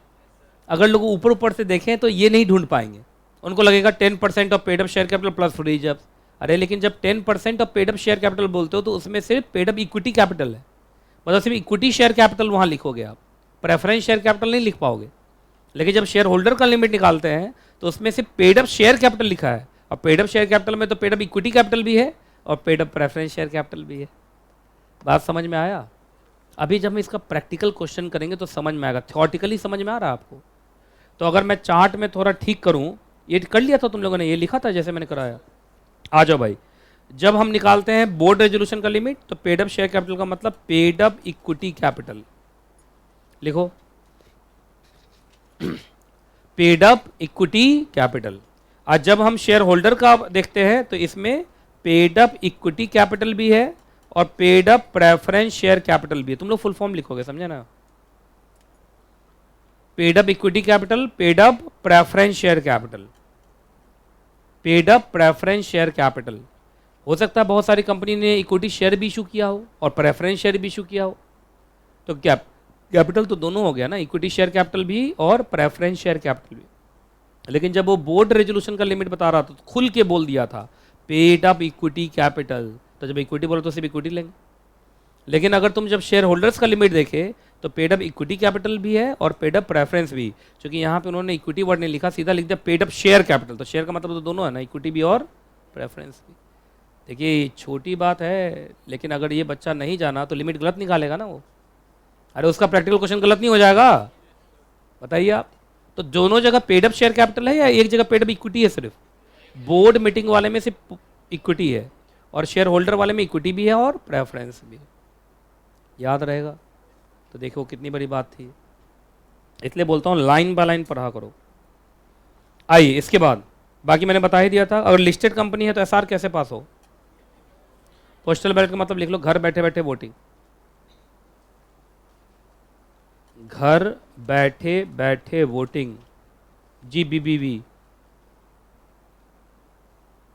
अगर लोग ऊपर ऊपर से देखें तो ये नहीं ढूंढ पाएंगे, उनको लगेगा 10% of paid up share capital plus free reserve. अरे लेकिन जब 10% of paid up share capital बोलते हो तो उसमें सिर्फ पेड अप इक्विटी कैपिटल है, मतलब सिर्फ इक्विटी शेयर कैपिटल वहाँ लिखोगे आप, प्रेफरेंस शेयर कैपिटल नहीं लिख पाओगे। लेकिन जब शेयर होल्डर का लिमिट निकालते हैं तो उसमें सिर्फ पेड अप शेयर कैपिटल लिखा है, और पेड अप शेयर कैपिटल में तो पेड अप इक्विटी कैपिटल भी है और paid up preference share capital भी है। बात समझ में आया? अभी जब हम इसका प्रैक्टिकल क्वेश्चन करेंगे तो समझ में आएगा, थ्योरेटिकली समझ में आ रहा है आपको? तो अगर मैं चार्ट में थोड़ा ठीक करूं, ये कर लिया था तुम लोगों ने, ये लिखा था जैसे मैंने कराया। आ जाओ भाई, जब हम निकालते हैं बोर्ड रेजोल्यूशन का लिमिट तो पेड अप शेयर कैपिटल का मतलब पेड अप इक्विटी कैपिटल लिखो, पेड अप इक्विटी कैपिटल। आज जब हम शेयर होल्डर का देखते हैं तो इसमें पेड अप इक्विटी कैपिटल भी है और paid up preference share capital भी है। तुम लोग फुल फॉर्म लिखोगे, समझे ना? Paid up equity capital, paid up preference share capital, paid up preference share capital. हो सकता है बहुत सारी कंपनी ने इक्विटी शेयर भी इशू किया हो और प्रेफरेंस शेयर भी इशू किया हो, तो कैपिटल तो दोनों हो गया ना, इक्विटी शेयर कैपिटल भी और प्रेफरेंस शेयर कैपिटल भी। लेकिन जब वो बोर्ड रेजोल्यूशन का लिमिट बता रहा था तो खुल के बोल दिया था पेड अप इक्विटी कैपिटल, तो जब इक्विटी बोलो तो सिर्फ इक्विटी लेंगे। लेकिन अगर तुम जब शेयर होल्डर्स का लिमिट देखे तो पेड अप इक्विटी कैपिटल भी है और पेड अप प्रेफरेंस भी, क्योंकि यहाँ पे उन्होंने इक्विटी वर्ड नहीं लिखा, सीधा लिख दिया पेड अप शेयर कैपिटल। तो शेयर का मतलब तो दोनों है ना, इक्विटी भी और प्रेफरेंस भी। देखिए छोटी बात है, लेकिन अगर ये बच्चा नहीं जाना तो लिमिट गलत निकालेगा ना वो। अरे उसका प्रैक्टिकल क्वेश्चन गलत नहीं हो जाएगा? बताइए आप। तो दोनों जगह पेड अप शेयर कैपिटल है या एक जगह पेड अप इक्विटी है? सिर्फ बोर्ड मीटिंग वाले में सिर्फ इक्विटी है और शेयर होल्डर वाले में इक्विटी भी है और प्रेफरेंस भी है। याद रहेगा? तो देखो कितनी बड़ी बात थी, इसलिए बोलता हूँ लाइन बाय लाइन पढ़ा करो। आइए इसके बाद, बाकी मैंने बता ही दिया था, अगर लिस्टेड कंपनी है तो एसआर कैसे पास हो? पोस्टल बैलेट का मतलब लिख लो घर बैठे बैठे वोटिंग, घर बैठे बैठे वोटिंग, GBBV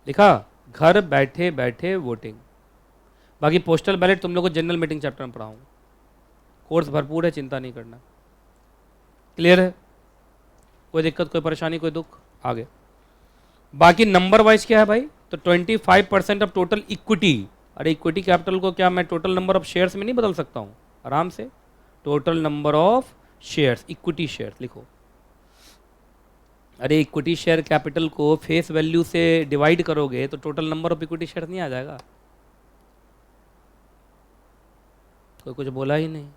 लिखा, घर बैठे बैठे वोटिंग। बाकी पोस्टल बैलेट तुम लोग को जनरल मीटिंग चैप्टर में पढ़ाऊंगा, कोर्स भरपूर है, चिंता नहीं करना। क्लियर है? कोई दिक्कत, कोई परेशानी, कोई दुख? आगे बाकी नंबर वाइज क्या है भाई, तो 25% ऑफ टोटल इक्विटी। अरे इक्विटी कैपिटल को क्या मैं टोटल नंबर ऑफ शेयर्स में नहीं बदल सकता हूँ आराम से, total number of shares, equity shares लिखो। अरे इक्विटी शेयर कैपिटल को फेस वैल्यू से डिवाइड करोगे तो total number of equity share नहीं आ जाएगा? कोई कुछ बोला ही नहीं।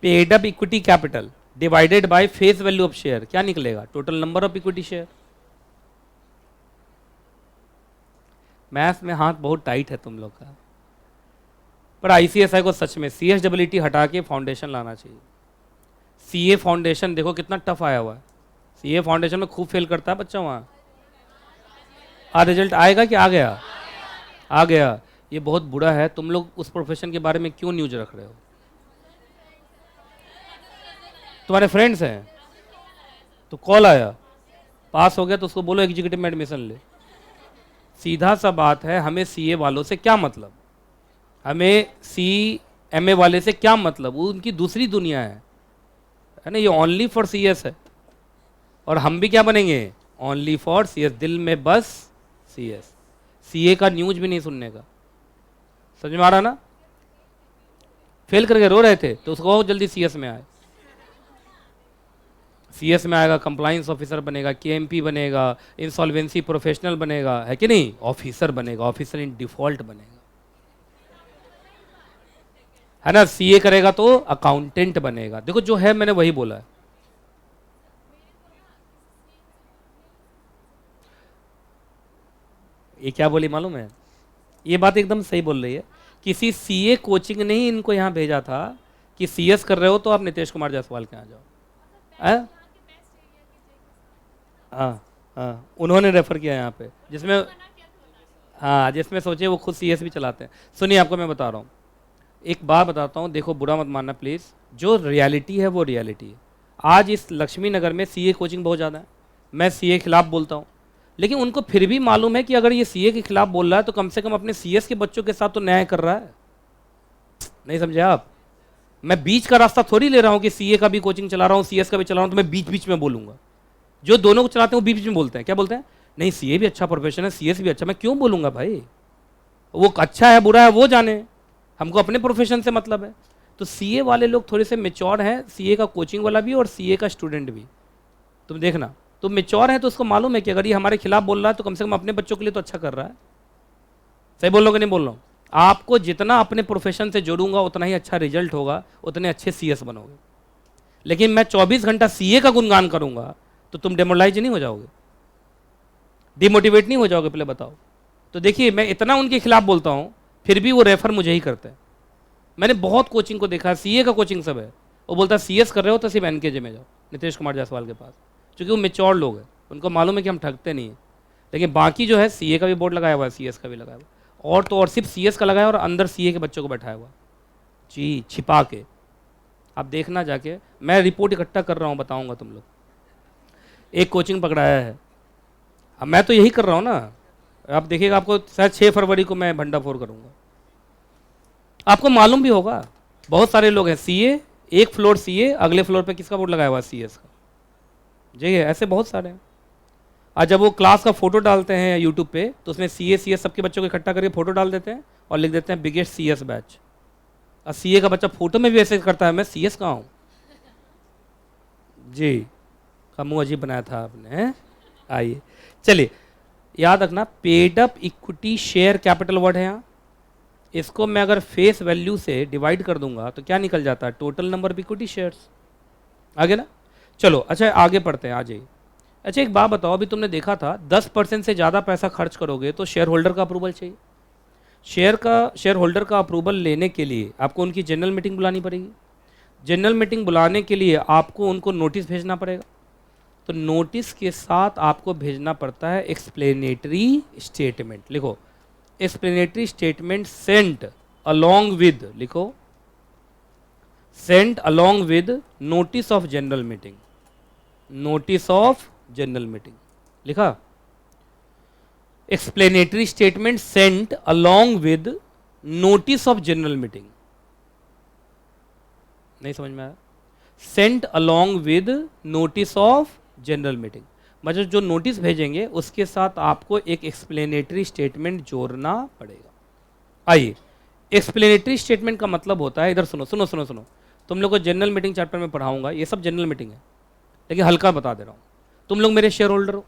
Paid up equity capital divided by face value of share, क्या निकलेगा? Total number of equity share. Maths में हाथ बहुत टाइट है तुम लोग का, पर आईसीएसआई को सच में सीएसडब्ल्यूटी हटा के फाउंडेशन लाना चाहिए। सीए फाउंडेशन देखो कितना टफ आया हुआ है, सीए फाउंडेशन में खूब फेल करता है बच्चा वहाँ। रिजल्ट आएगा कि आ गया? आ गया। ये बहुत बुरा है, तुम लोग उस प्रोफेशन के बारे में क्यों न्यूज रख रहे हो? तुम्हारे फ्रेंड्स हैं तो कॉल आया, पास हो गया तो उसको बोलो एग्जीक्यूटिव में एडमिशन ले। सीधा सा बात है, हमें सीए वालों से क्या मतलब, हमें सीएमए वाले से क्या मतलब, वो उनकी दूसरी दुनिया है ना, ये ओनली फॉर सीएस है। और हम भी क्या बनेंगे? ओनली फॉर सीएस, दिल में बस सीएस। सीए का न्यूज भी नहीं सुनने का। समझ में आ रहा ना? फेल करके रो रहे थे तो उसको बहुत जल्दी सीएस में आए। सीएस में आएगा, कंप्लायंस ऑफिसर बनेगा, केएमपी बनेगा, इंसॉल्वेंसी प्रोफेशनल बनेगा, है कि नहीं? ऑफिसर बनेगा, ऑफिसर इन डिफॉल्ट बनेगा, है ना? सीए करेगा तो अकाउंटेंट बनेगा। देखो जो है मैंने वही बोला है। ये क्या बोली मालूम है? ये बात एकदम सही बोल रही है। किसी सीए कोचिंग ने ही इनको यहाँ भेजा था कि सीएस कर रहे हो तो आप नीतीश कुमार जायसवाल के यहाँ जाओ। हाँ, उन्होंने रेफर किया यहाँ पे, जिसमें हाँ, जिसमें सोचे वो खुद सीएस भी चलाते हैं। सुनिए आपको मैं बता रहा हूँ, एक बात बताता हूँ, देखो बुरा मत मानना प्लीज़, जो रियलिटी है वो रियलिटी है। आज इस लक्ष्मी नगर में सीए कोचिंग बहुत ज़्यादा है, मैं सीए के खिलाफ बोलता हूँ, लेकिन उनको फिर भी मालूम है कि अगर ये सीए के खिलाफ बोल रहा है तो कम से कम अपने सीएस के बच्चों के साथ तो न्याय कर रहा है। नहीं समझे आप? मैं बीच का रास्ता थोड़ी ले रहा हूँ कि सीए का भी कोचिंग चला रहा हूँ, सीएस का भी चला रहा हूँ, तो मैं बीच बीच में बोलूँगा। जो दोनों को चलाते हैं वो बीच बीच में बोलते हैं, क्या बोलते हैं? नहीं सीए भी अच्छा प्रोफेशन है, सीएस भी अच्छा। मैं क्यों बोलूँगा भाई? वो अच्छा है बुरा है वो जाने, हमको अपने प्रोफेशन से मतलब है। तो सीए वाले लोग थोड़े से मेच्योर हैं, सीए का कोचिंग वाला भी और सीए का स्टूडेंट भी। तुम देखना, तो मेच्योर है तो उसको मालूम है कि अगर ये हमारे खिलाफ बोल रहा है तो कम से कम अपने बच्चों के लिए तो अच्छा कर रहा है। सही बोल रहा हूँ कि नहीं बोल रहा हूँ? आपको जितना अपने प्रोफेशन से जोड़ूंगा उतना ही अच्छा रिजल्ट होगा, उतने अच्छे सीएस बनोगे। लेकिन मैं 24 घंटा सीए का गुणगान करूंगा तो तुम डेमोरलाइज नहीं हो जाओगे, डिमोटिवेट नहीं हो जाओगे? पहले बताओ। तो देखिए मैं इतना उनके खिलाफ बोलता हूँ फिर भी वो रेफर मुझे ही करते हैं। मैंने बहुत कोचिंग को देखा, सीए का कोचिंग सब है, वो बोलता है सीएस कर रहे हो तो सिर्फ एनकेजे में जाओ, नीतीश कुमार जायसवाल के पास, क्योंकि वो मेच्योर लोग हैं, उनको मालूम है कि हम ठगते नहीं हैं। लेकिन बाकी जो है सीए का भी बोर्ड लगाया हुआ है, सीएस का भी लगाया हुआ, और तो और सिर्फ सीएस का लगाया और अंदर सीए के बच्चों को बैठाया हुआ जी, छिपा के। आप देखना जाके, मैं रिपोर्ट इकट्ठा कर रहा हूँ, बताऊँगा तुम लोग। एक कोचिंग पकड़ाया है, अब मैं तो यही कर रहा हूँ ना, आप देखिएगा, आपको शायद 6 फरवरी को मैं भंडाफोड़ करूँगा, आपको मालूम भी होगा। बहुत सारे लोग हैं सीए, एक फ्लोर सीए, अगले फ्लोर पे किसका बोर्ड लगाया हुआ है? सीएस का जी है। ऐसे बहुत सारे हैं। आज जब वो क्लास का फोटो डालते हैं यूट्यूब पे तो उसमें सीए सीएस सबके बच्चों को इकट्ठा करके फोटो डाल देते हैं और लिख देते हैं बिगेस्ट सीएस बैच। और सीए का बच्चा फोटो में भी ऐसे करता है, मैं सीएस कहाँ हूँ जी, का मुँह अजीब बनाया था आपने। आइए चलिए, याद रखना, paid up equity share capital word है यहाँ, इसको मैं अगर फेस वैल्यू से डिवाइड कर दूंगा तो क्या निकल जाता है? Total number of equity shares. आगे ना, चलो अच्छा आगे पढ़ते हैं, आ जाइए। अच्छा एक बात बताओ, अभी तुमने देखा था 10% से ज़्यादा पैसा खर्च करोगे तो शेयर होल्डर का अप्रूवल चाहिए। शेयर होल्डर का अप्रूवल लेने के लिए आपको उनकी जनरल मीटिंग बुलानी पड़ेगी। जनरल मीटिंग बुलाने के लिए आपको उनको नोटिस भेजना पड़ेगा, तो नोटिस के साथ आपको भेजना पड़ता है एक्सप्लेनेटरी स्टेटमेंट। लिखो, explanatory statement sent along with, लिखो sent along with notice of general meeting. Notice of general meeting लिखा, explanatory statement sent along with notice of general meeting. नहीं समझ में आया? Sent along with notice of general meeting, मतलब जो notice भेजेंगे उसके साथ आपको एक एक्सप्लेनेटरी स्टेटमेंट जोड़ना पड़ेगा। आइए, एक्सप्लेनेटरी स्टेटमेंट का मतलब होता है, इधर सुनो सुनो सुनो सुनो, तुम लोग को जनरल मीटिंग चैप्टर में पढ़ाऊंगा, ये सब जनरल मीटिंग है, लेकिन हल्का बता दे रहा हूँ। तुम लोग मेरे शेयर होल्डर हो,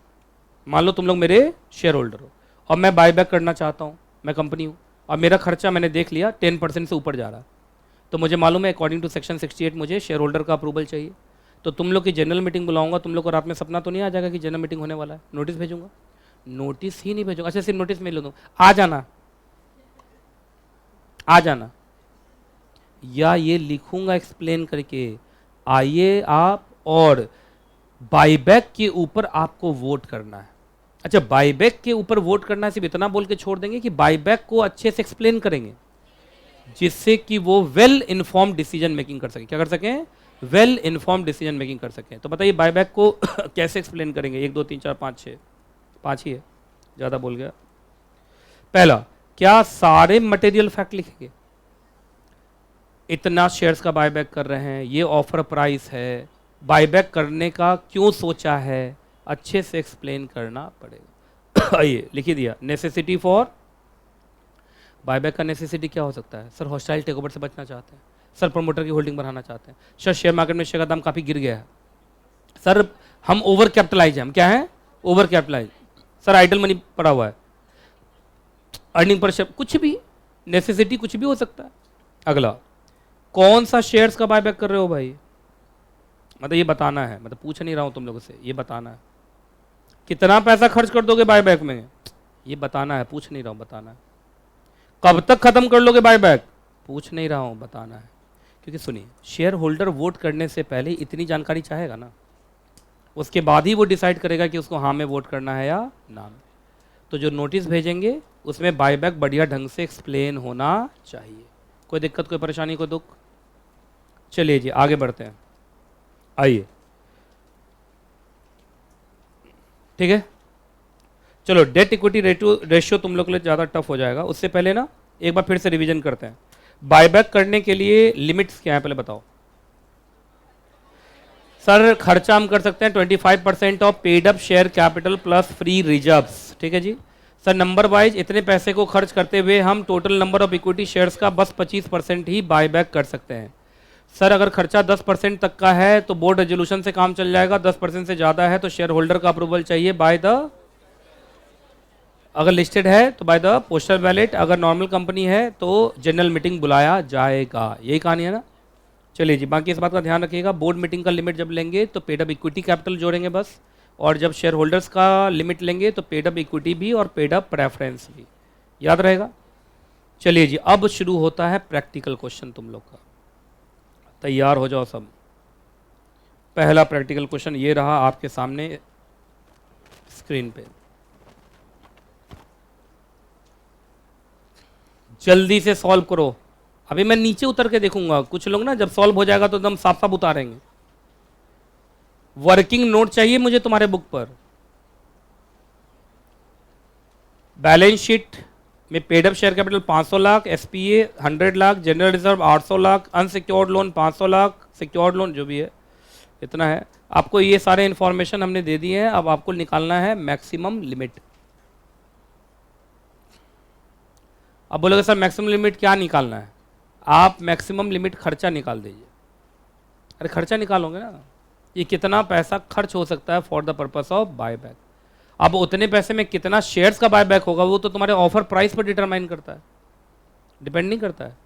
मान लो तुम लोग मेरे शेयर होल्डर हो, और मैं बायबैक करना चाहता हूँ, मैं कंपनी हूँ, और मेरा खर्चा मैंने देख लिया 10% से ऊपर जा रहा है, तो मुझे मालूम है अकॉर्डिंग टू सेक्शन 68 मुझे शेयर होल्डर का अप्रूवल चाहिए। तो तुम लोग की जनरल मीटिंग बुलाऊंगा, तुम लोग को रात में सपना तो नहीं आ जाएगा कि जनरल मीटिंग होने वाला है, नोटिस भेजूंगा? नोटिस ही नहीं भेजूंगा। अच्छा, सिर्फ नोटिस में ले लूँ, आ जाना, आ जाना, या ये लिखूंगा एक्सप्लेन करके, आइए आप, और बायबैक के ऊपर आपको वोट करना है। अच्छा, बायबैक के ऊपर वोट करना है, सिर्फ इतना बोल के छोड़ देंगे कि बायबैक को अच्छे से एक्सप्लेन करेंगे, जिससे कि वो वेल इन्फॉर्म डिसीजन मेकिंग कर सके। क्या कर सकें? वेल इन्फॉर्म डिसीजन मेकिंग कर सकें। तो बताइए बायबैक को कैसे एक्सप्लेन करेंगे? 1 2 3 4 5 6, 5 ही है, ज़्यादा बोल गया। पहला, क्या सारे मटेरियल फैक्ट लिखेंगे, इतना शेयर्स का बायबैक कर रहे हैं, ये ऑफर प्राइस है, बायबैक करने का क्यों सोचा है, अच्छे से एक्सप्लेन करना पड़ेगा। आइए, लिखिए दिया, नेसेसिटी फॉर बायबैक का नेसेसिटी क्या हो सकता है? सर हॉस्टाइल टेकओवर से बचना चाहते हैं, सर प्रमोटर की होल्डिंग बढ़ाना चाहते हैं, सर शेयर मार्केट में शेयर का दाम काफ़ी गिर गया है, सर हम ओवर कैपिटलाइज हैं, हम क्या हैं? Over capitalise, sir idle money पड़ा हुआ है, अर्निंग पर शेयर, कुछ भी, नेसेसिटी कुछ भी हो सकता है। अगला, कौन सा शेयर्स का बायबैक कर रहे हो भाई, मतलब ये बताना है, मतलब पूछ नहीं रहा हूं तुम लोगों से, ये बताना है। कितना पैसा खर्च कर दोगे बायबैक में, ये बताना है, पूछ नहीं रहा हूं, बताना है। कब तक खत्म कर लोगे बायबैक, पूछ नहीं रहा हूं, बताना है। क्योंकि सुनिए, शेयर होल्डर वोट करने से पहले इतनी जानकारी चाहेगा ना, उसके बाद ही वो डिसाइड करेगा कि उसको हाँ में वोट करना है या ना में। तो जो नोटिस भेजेंगे उसमें बायबैक बढ़िया ढंग से एक्सप्लेन होना चाहिए। कोई दिक्कत, कोई परेशानी, कोई दुख? चलिए जी आगे बढ़ते हैं, आइए, ठीक है। चलो, डेट इक्विटी रेशियो तुम लोग के लिए ज़्यादा टफ हो जाएगा, उससे पहले ना एक बार फिर से रिवीजन करते हैं। बायबैक करने के लिए लिमिट्स क्या है पहले बताओ। सर खर्चा हम कर सकते हैं 25% of paid up share capital plus free reserves, ठीक है जी। सर नंबर वाइज इतने पैसे को खर्च करते हुए हम total number of equity shares का बस 25% ही बायबैक कर सकते हैं। सर अगर खर्चा 10% तक का है तो बोर्ड रेजोल्यूशन से काम चल जाएगा, 10% से ज़्यादा है तो शेयर होल्डर का अप्रूवल चाहिए बाय द, अगर लिस्टेड है तो बाय द पोस्टल बैलेट, अगर नॉर्मल कंपनी है तो जनरल मीटिंग बुलाया जाएगा। यही कहानी है ना। चलिए जी, बाकी इस बात का ध्यान रखिएगा, बोर्ड मीटिंग का लिमिट जब लेंगे तो पेड अप इक्विटी कैपिटल जोड़ेंगे बस, और जब शेयर होल्डर्स का लिमिट लेंगे तो पेड अप इक्विटी भी और पेड अप प्रेफरेंस भी, याद रहेगा। चलिए जी, अब शुरू होता है प्रैक्टिकल क्वेश्चन, तुम लोग का तैयार हो जाओ सब। पहला प्रैक्टिकल क्वेश्चन ये रहा आपके सामने स्क्रीन पे, जल्दी से सॉल्व करो। अभी मैं नीचे उतर के देखूंगा, कुछ लोग ना जब सॉल्व हो जाएगा तो एकदम साफ साफ उतारेंगे। वर्किंग नोट चाहिए मुझे तुम्हारे बुक पर। बैलेंस शीट में paid up share capital 500 lakh, SPA 100 lakh, general reserve 800 lakh, unsecured loan 500 lakh, secured loan जो भी है इतना है। आपको ये सारे इंफॉर्मेशन हमने दे दिए हैं, अब आपको निकालना है मैक्सिमम लिमिट। अब बोलोगे सर मैक्सिमम लिमिट क्या निकालना है? आप मैक्सिमम लिमिट खर्चा निकाल दीजिए। अरे खर्चा निकालोगे ना, ये कितना पैसा खर्च हो सकता है for the purpose of buyback. अब उतने पैसे में कितना शेयर्स का बायबैक होगा वो तो तुम्हारे ऑफर प्राइस पर डिटरमाइन करता है, डिपेंड नहीं करता है।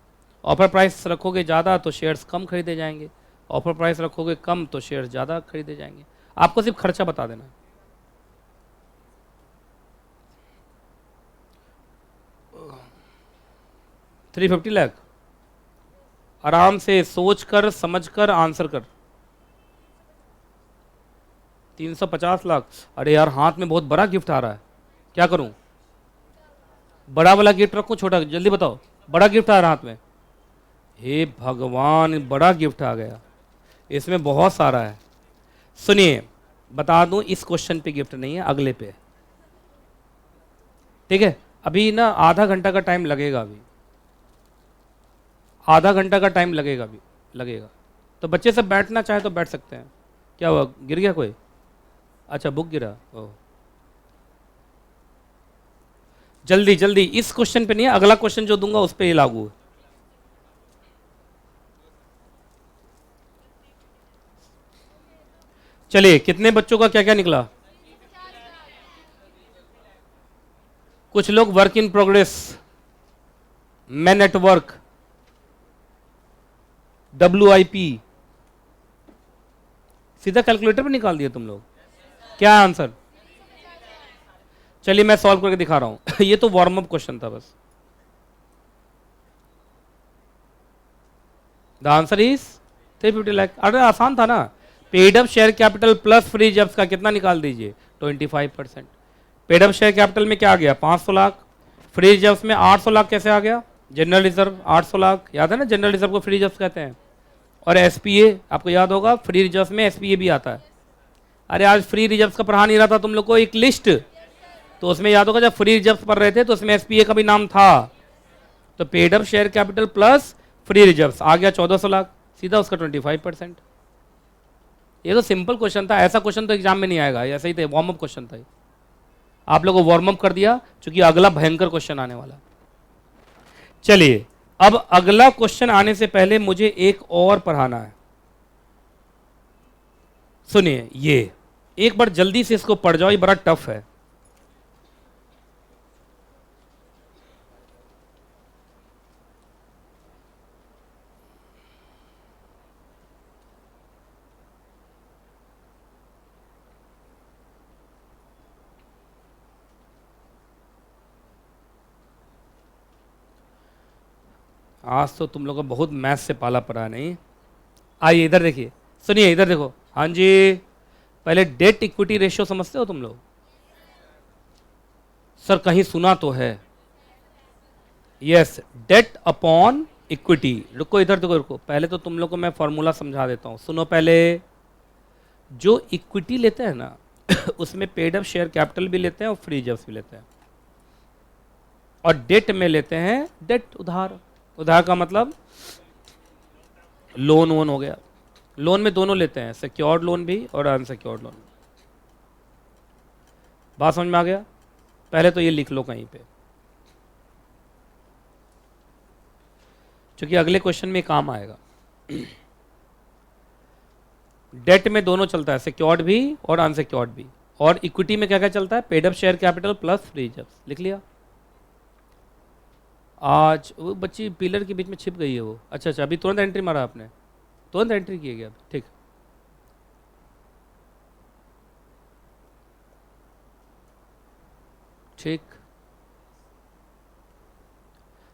ऑफर प्राइस रखोगे ज़्यादा तो शेयर्स कम खरीदे जाएंगे, ऑफर प्राइस रखोगे कम तो शेयर्स ज़्यादा खरीदे जाएंगे। आपको सिर्फ खर्चा बता देना है। $350 लाख, आराम से सोच कर समझ कर आंसर कर। 350 लाख, अरे यार हाथ में बहुत बड़ा गिफ्ट आ रहा है, क्या करूं? बड़ा वाला गिफ्ट रखूं छोटा? जल्दी बताओ, बड़ा गिफ्ट आ रहा है हाथ में। हे भगवान, बड़ा गिफ्ट आ गया, इसमें बहुत सारा है। सुनिए बता दूं, इस क्वेश्चन पे गिफ्ट नहीं है, अगले पे, ठीक है। अभी ना आधा घंटा का टाइम लगेगा, अभी आधा घंटा का टाइम लगेगा, अभी लगेगा। तो बच्चे सब बैठना चाहे तो बैठ सकते हैं। क्या हुआ, गिर गया कोई? अच्छा बुक गिरा। ओह, जल्दी जल्दी, इस क्वेश्चन पे नहीं है, अगला क्वेश्चन जो दूंगा उस पे ये लागू है। चलिए, कितने बच्चों का क्या क्या निकला? कुछ लोग work in progress, man at work, WIP, सीधा कैलकुलेटर पे निकाल दिया तुम लोग। क्या है आंसर? चलिए मैं सॉल्व करके दिखा रहा हूं। ये तो वार्म अप क्वेश्चन था बस। The answer is 350 lakh. अरे आसान था ना। Paid up share capital plus free jobs का कितना निकाल दीजिए? 25%। पेड अप शेयर कैपिटल में क्या आ गया? 500 लाख। फ्री जब्स में 800 लाख कैसे आ गया? जनरल रिजर्व 800 लाख, याद है ना, जनरल रिजर्व को फ्री जब्स कहते हैं। और SPA आपको याद होगा, फ्री रिजर्व में SPA भी आता है। अरे आज फ्री रिजर्व का पढ़ा नहीं रहा था तुम लोग को एक लिस्ट, तो उसमें याद होगा जब फ्री रिजर्व पढ़ रहे थे तो उसमें SPA का भी नाम था। तो paid up share capital plus free reserve आ गया 1400 लाख, सीधा उसका 25%। ये तो सिंपल क्वेश्चन था, ऐसा क्वेश्चन तो एग्जाम में नहीं आएगा, ऐसा ही था, वार्म अप क्वेश्चन था। आप लोगों को वार्म अप कर दिया, क्योंकि अगला भयंकर क्वेश्चन आने वाला। चलिए, अब अगला क्वेश्चन आने से पहले मुझे एक और पढ़ाना है। सुनिए, ये एक बार जल्दी से इसको पढ़ जाओ, ये बड़ा टफ है। आज तो तुम लोग को बहुत मैथ से पाला पड़ा नहीं। आइए इधर देखिए, सुनिए इधर देखो। हाँ जी, पहले डेट इक्विटी रेशियो समझते हो तुम लोग? सर कहीं सुना तो है। Yes, debt upon equity. रुको इधर देखो, रुको, पहले तो तुम लोग को मैं फॉर्मूला समझा देता हूं, सुनो पहले। जो इक्विटी लेते हैं ना उसमें पेड अप शेयर कैपिटल भी लेते हैं और फ्री जब्स भी लेते हैं। और डेट में लेते हैं डेट, उधार। उधार का मतलब लोन वोन हो गया। लोन में दोनों लेते हैं, सिक्योर्ड लोन भी और अनसिक्योर्ड लोन। बात समझ में आ गया? पहले तो ये लिख लो कहीं पे, क्योंकि अगले क्वेश्चन में काम आएगा। डेट में दोनों चलता है, सिक्योर्ड भी और अनसिक्योर्ड भी। और इक्विटी में क्या क्या चलता है? Paid up share capital plus free jobs. लिख लिया? आज वो बच्ची पिलर के बीच में छिप गई है वो। अच्छा अच्छा, अभी तुरंत एंट्री मारा आपने? तुरंत एंट्री किया गया, ठीक। ठीक,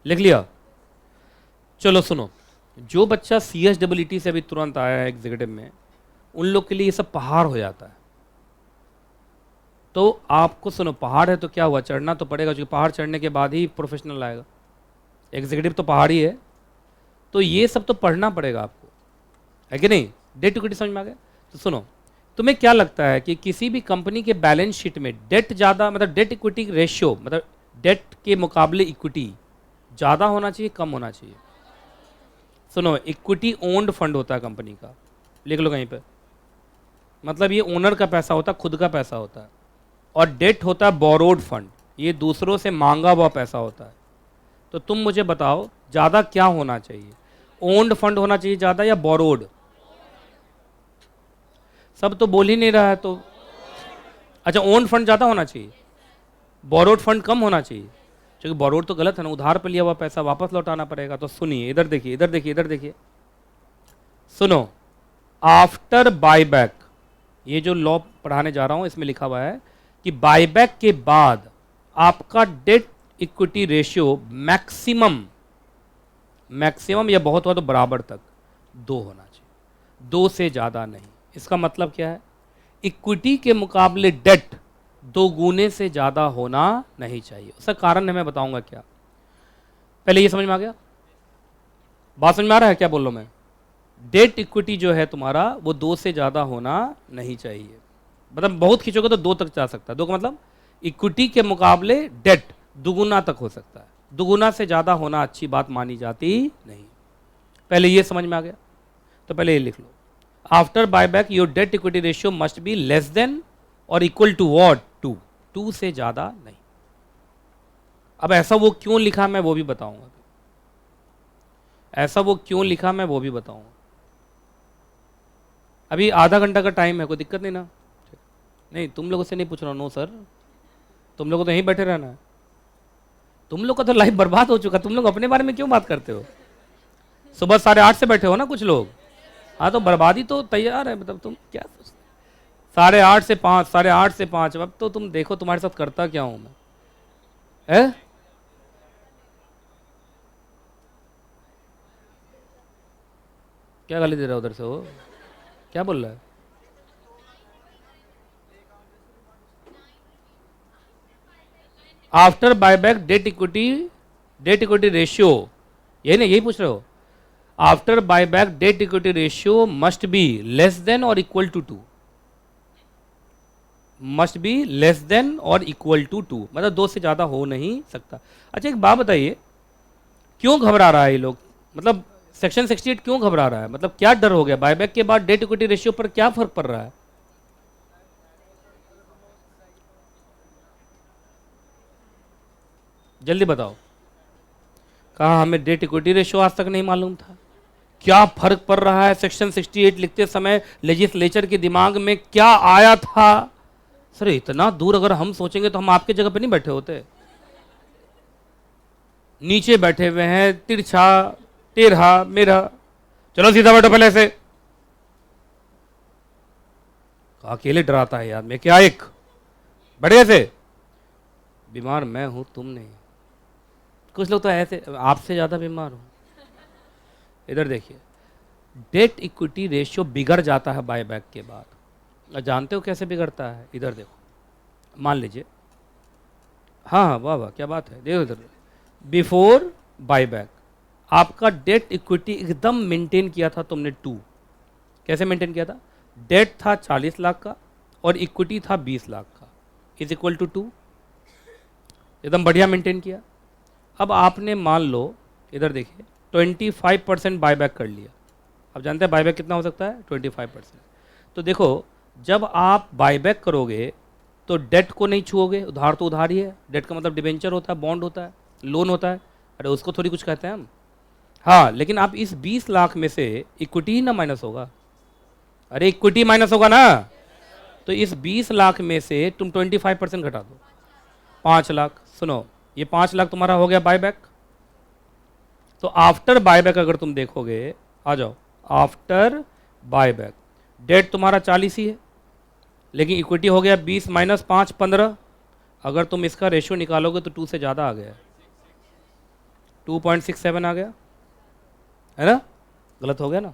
लिख लिया? चलो सुनो, जो बच्चा CSEET से अभी तुरंत आया है एग्जीक्यूटिव में, उन लोग के लिए ये सब पहाड़ हो जाता है। तो आपको सुनो, पहाड़ है तो क्या हुआ, चढ़ना तो पड़ेगा, क्योंकि पहाड़ चढ़ने के बाद ही प्रोफेशनल आएगा। एग्जीक्यूटिव तो पहाड़ ही है, तो ये सब तो पढ़ना पड़ेगा आपको, है कि नहीं? डेट इक्विटी समझ में आ गया? तो सुनो, तुम्हें क्या लगता है कि किसी भी कंपनी के बैलेंस शीट में डेट ज़्यादा, मतलब डेट इक्विटी रेशियो, मतलब डेट के मुकाबले इक्विटी ज़्यादा होना चाहिए, कम होना चाहिए? सुनो, इक्विटी ओन्ड फंड होता है कंपनी का, लिख लो कहीं पे। मतलब ये ओनर का पैसा होता है, खुद का पैसा होता है। और डेट होता है बोरोड फंड, ये दूसरों से मांगा हुआ पैसा होता है। तो तुम मुझे बताओ ज़्यादा क्या होना चाहिए? ओन्ड फंड होना चाहिए ज़्यादा या बोरोड? सब तो बोल ही नहीं रहा है तो। अच्छा, ओन्ड फंड ज़्यादा होना चाहिए, बोरोड फंड कम होना चाहिए, क्योंकि बोरोड तो गलत है ना, उधार पर लिया हुआ पैसा वापस लौटाना पड़ेगा। तो सुनिए, इधर देखिए, इधर देखिए, इधर देखिए, सुनो। आफ्टर बायबैक, ये जो लॉ पढ़ाने जा रहा हूं इसमें लिखा हुआ है कि बायबैक के बाद आपका डेट इक्विटी रेशियो मैक्सिमम या बहुत हुआ तो बराबर तक 2 होना चाहिए, 2 से ज़्यादा नहीं। इसका मतलब क्या है? इक्विटी के मुकाबले डेट 2 गुने से ज़्यादा होना नहीं चाहिए। उसका कारण है, मैं बताऊंगा क्या। पहले ये समझ में आ गया? बात समझ में आ रहा है क्या बोल रहा हूं मैं? डेट इक्विटी जो है तुम्हारा, वो 2 से ज़्यादा होना नहीं चाहिए। मतलब बहुत खींचोगे तो 2 तक जा सकता है। 2 का मतलब इक्विटी के मुकाबले डेट दुगुना तक हो सकता है, दुगुना से ज़्यादा होना अच्छी बात मानी जाती नहीं। पहले ये समझ में आ गया? तो पहले ये लिख लो, after buyback your debt equity ratio must be less than और इक्वल टू व्हाट, 2 से ज्यादा नहीं। अब ऐसा वो क्यों लिखा मैं वो भी बताऊंगा, ऐसा वो क्यों लिखा मैं वो भी बताऊंगा। अभी आधा घंटा का टाइम है, कोई दिक्कत नहीं ना? नहीं, तुम लोगों से नहीं पूछ रहा हूँ, नो सर, तुम लोगों को तो यहीं बैठे रहना है। तुम लोग का तो लाइफ बर्बाद हो चुका, तुम लोग अपने बारे में क्यों बात करते हो? सुबह 8:30 से बैठे हो ना कुछ लोग, हाँ तो बर्बादी तो तैयार है, मतलब तुम क्या सोचते? 8:30 से 5, 8:30 से 5, अब तो तुम देखो तुम्हारे साथ करता क्या हूं मैं, है? क्या गाली दे रहा है उधर से वो, क्या बोल रहा है? After buyback debt equity ratio, यही ना, यही पूछ रहे हो? After buyback debt equity ratio must be less than और equal to 2, must be less than और इक्वल टू 2, मतलब 2 से ज्यादा हो नहीं सकता। अच्छा एक बात बताइए, क्यों घबरा रहा है ये लोग, मतलब सेक्शन 68 क्यों घबरा रहा है, मतलब क्या डर हो गया? बायबैक के बाद डेट इक्विटी रेशियो पर क्या फर्क पड़ रहा है? जल्दी बताओ। कहा हमें डेट इक्विटी रेशियो आज तक नहीं मालूम था, क्या फर्क पड़ रहा है? सेक्शन 68 लिखते समय लेजिस्लेचर के दिमाग में क्या आया था? सर इतना दूर अगर हम सोचेंगे तो हम आपके जगह पे नहीं बैठे होते, नीचे बैठे हुए हैं, तिरछा तेरहा मेरा, चलो सीधा बैठो पहले से। अकेले डराता है यार, मैं क्या एक बढ़िया से, बीमार मैं हूं तुम नहीं, कुछ लोग तो ऐसे आपसे ज्यादा बीमार हो। इधर देखिए, डेट इक्विटी रेशियो बिगड़ जाता है बायबैक के बाद, जानते हो कैसे बिगड़ता है? इधर देखो, मान लीजिए, हाँ वाह वाह क्या बात है, देखो इधर, बिफोर बायबैक आपका डेट इक्विटी एकदम मेंटेन किया था तुमने 2, कैसे मेंटेन किया था? डेट था 40 लाख का और इक्विटी था 20 लाख का, इज इक्वल टू 2, एकदम बढ़िया मेंटेन किया। अब आपने मान लो, इधर देखिए, 25% बायबैक कर लिया। अब जानते हैं बायबैक कितना हो सकता है? 25%। तो देखो, जब आप बायबैक करोगे तो डेट को नहीं छुओगे, उधार तो उधार ही है, डेट का मतलब डिबेंचर होता है, बॉन्ड होता है, लोन होता है, अरे उसको थोड़ी कुछ कहते हैं हम। हाँ, लेकिन आप इस 20 लाख में से इक्विटी ही ना माइनस होगा, अरे इक्विटी माइनस होगा ना, तो इस 20 लाख में से तुम 25% घटा दो, 5 लाख। सुनो, ये 5 लाख तुम्हारा हो गया बायबैक। तो आफ्टर बायबैक अगर तुम देखोगे, आ जाओ, आफ्टर बायबैक डेट तुम्हारा 40 ही है, लेकिन इक्विटी हो गया 20 माइनस 5 15। अगर तुम इसका रेशियो निकालोगे तो 2 से ज़्यादा आ गया, 2.67 आ गया, है ना? गलत हो गया ना,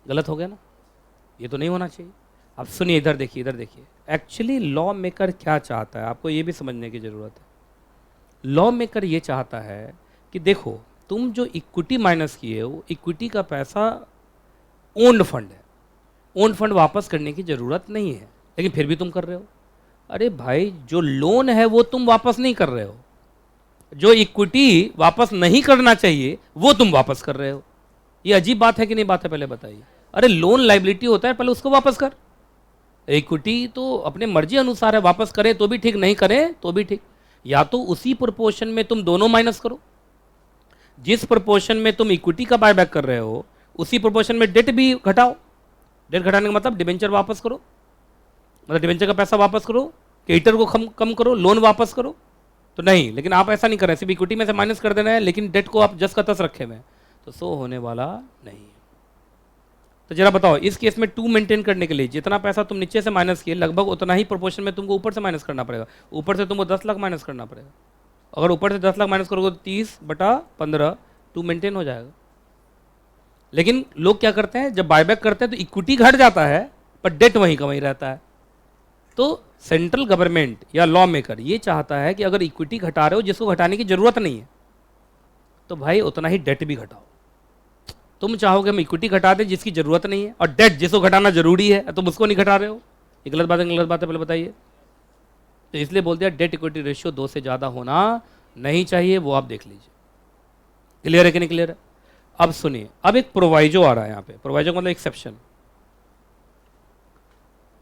गलत हो गया ना, ये तो नहीं होना चाहिए। अब सुनिए, इधर देखिए, इधर देखिए, एक्चुअली लॉ मेकर क्या चाहता है आपको ये भी समझने की ज़रूरत है। लॉ मेकर ये चाहता है कि देखो, तुम जो इक्विटी माइनस किए हो, इक्विटी का पैसा ओन्ड फंड है, ओन्ड फंड वापस करने की ज़रूरत नहीं है, लेकिन फिर भी तुम कर रहे हो। अरे भाई, जो लोन है वो तुम वापस नहीं कर रहे हो, जो इक्विटी वापस नहीं करना चाहिए वो तुम वापस कर रहे हो। ये अजीब बात है कि नहीं बात है, पहले बताइए। अरे लोन लाइबिलिटी होता है, पहले उसको वापस कर। इक्विटी तो अपने मर्जी अनुसार है, वापस करें तो भी ठीक, नहीं करें तो भी ठीक। या तो उसी प्रोपोर्शन में तुम दोनों माइनस करो, जिस प्रोपोर्शन में तुम इक्विटी का बायबैक कर रहे हो उसी प्रोपोर्शन में डेट भी घटाओ। डेट घटाने का मतलब डिबेंचर वापस करो, मतलब डिबेंचर का पैसा वापस करो, क्रेडिटर को कम करो, लोन वापस करो। तो नहीं, लेकिन आप ऐसा नहीं कर रहे, सिर्फ इक्विटी में से माइनस कर देना है, लेकिन डेट को आप जस का तस रखे हुए हैं, तो सो होने वाला नहीं। तो जरा बताओ, इस केस में 2 मेंटेन करने के लिए जितना पैसा तुम नीचे से माइनस किए, लगभग उतना ही प्रोपोर्शन में तुमको ऊपर से माइनस करना पड़ेगा। ऊपर से तुमको 10 लाख माइनस करना पड़ेगा। अगर ऊपर से 10 लाख माइनस करोगे तो 30/15 2 मेंटेन हो जाएगा। लेकिन लोग क्या करते हैं, जब बायबैक करते हैं तो इक्विटी घट जाता है पर डेट वहीं का वहीं रहता है। तो सेंट्रल गवर्नमेंट या लॉ मेकर ये चाहता है कि अगर इक्विटी घटा रहे हो जिसको घटाने की जरूरत नहीं है, तो भाई उतना ही डेट भी घटाओ। तुम चाहोगे हम इक्विटी घटा दें जिसकी जरूरत नहीं है, और डेट जिसको घटाना जरूरी है, तुम उसको नहीं घटा रहे हो। ये गलत बात है, गलत बात है, पहले बताइए। तो इसलिए बोलते हैं डेट इक्विटी रेशियो 2 से ज़्यादा होना नहीं चाहिए, वो आप देख लीजिए। क्लियर है कि नहीं क्लियर है? अब सुनिए, अब एक प्रोवाइजो आ रहा है यहाँ पे। प्रोवाइजो का मतलब एक्सेप्शन।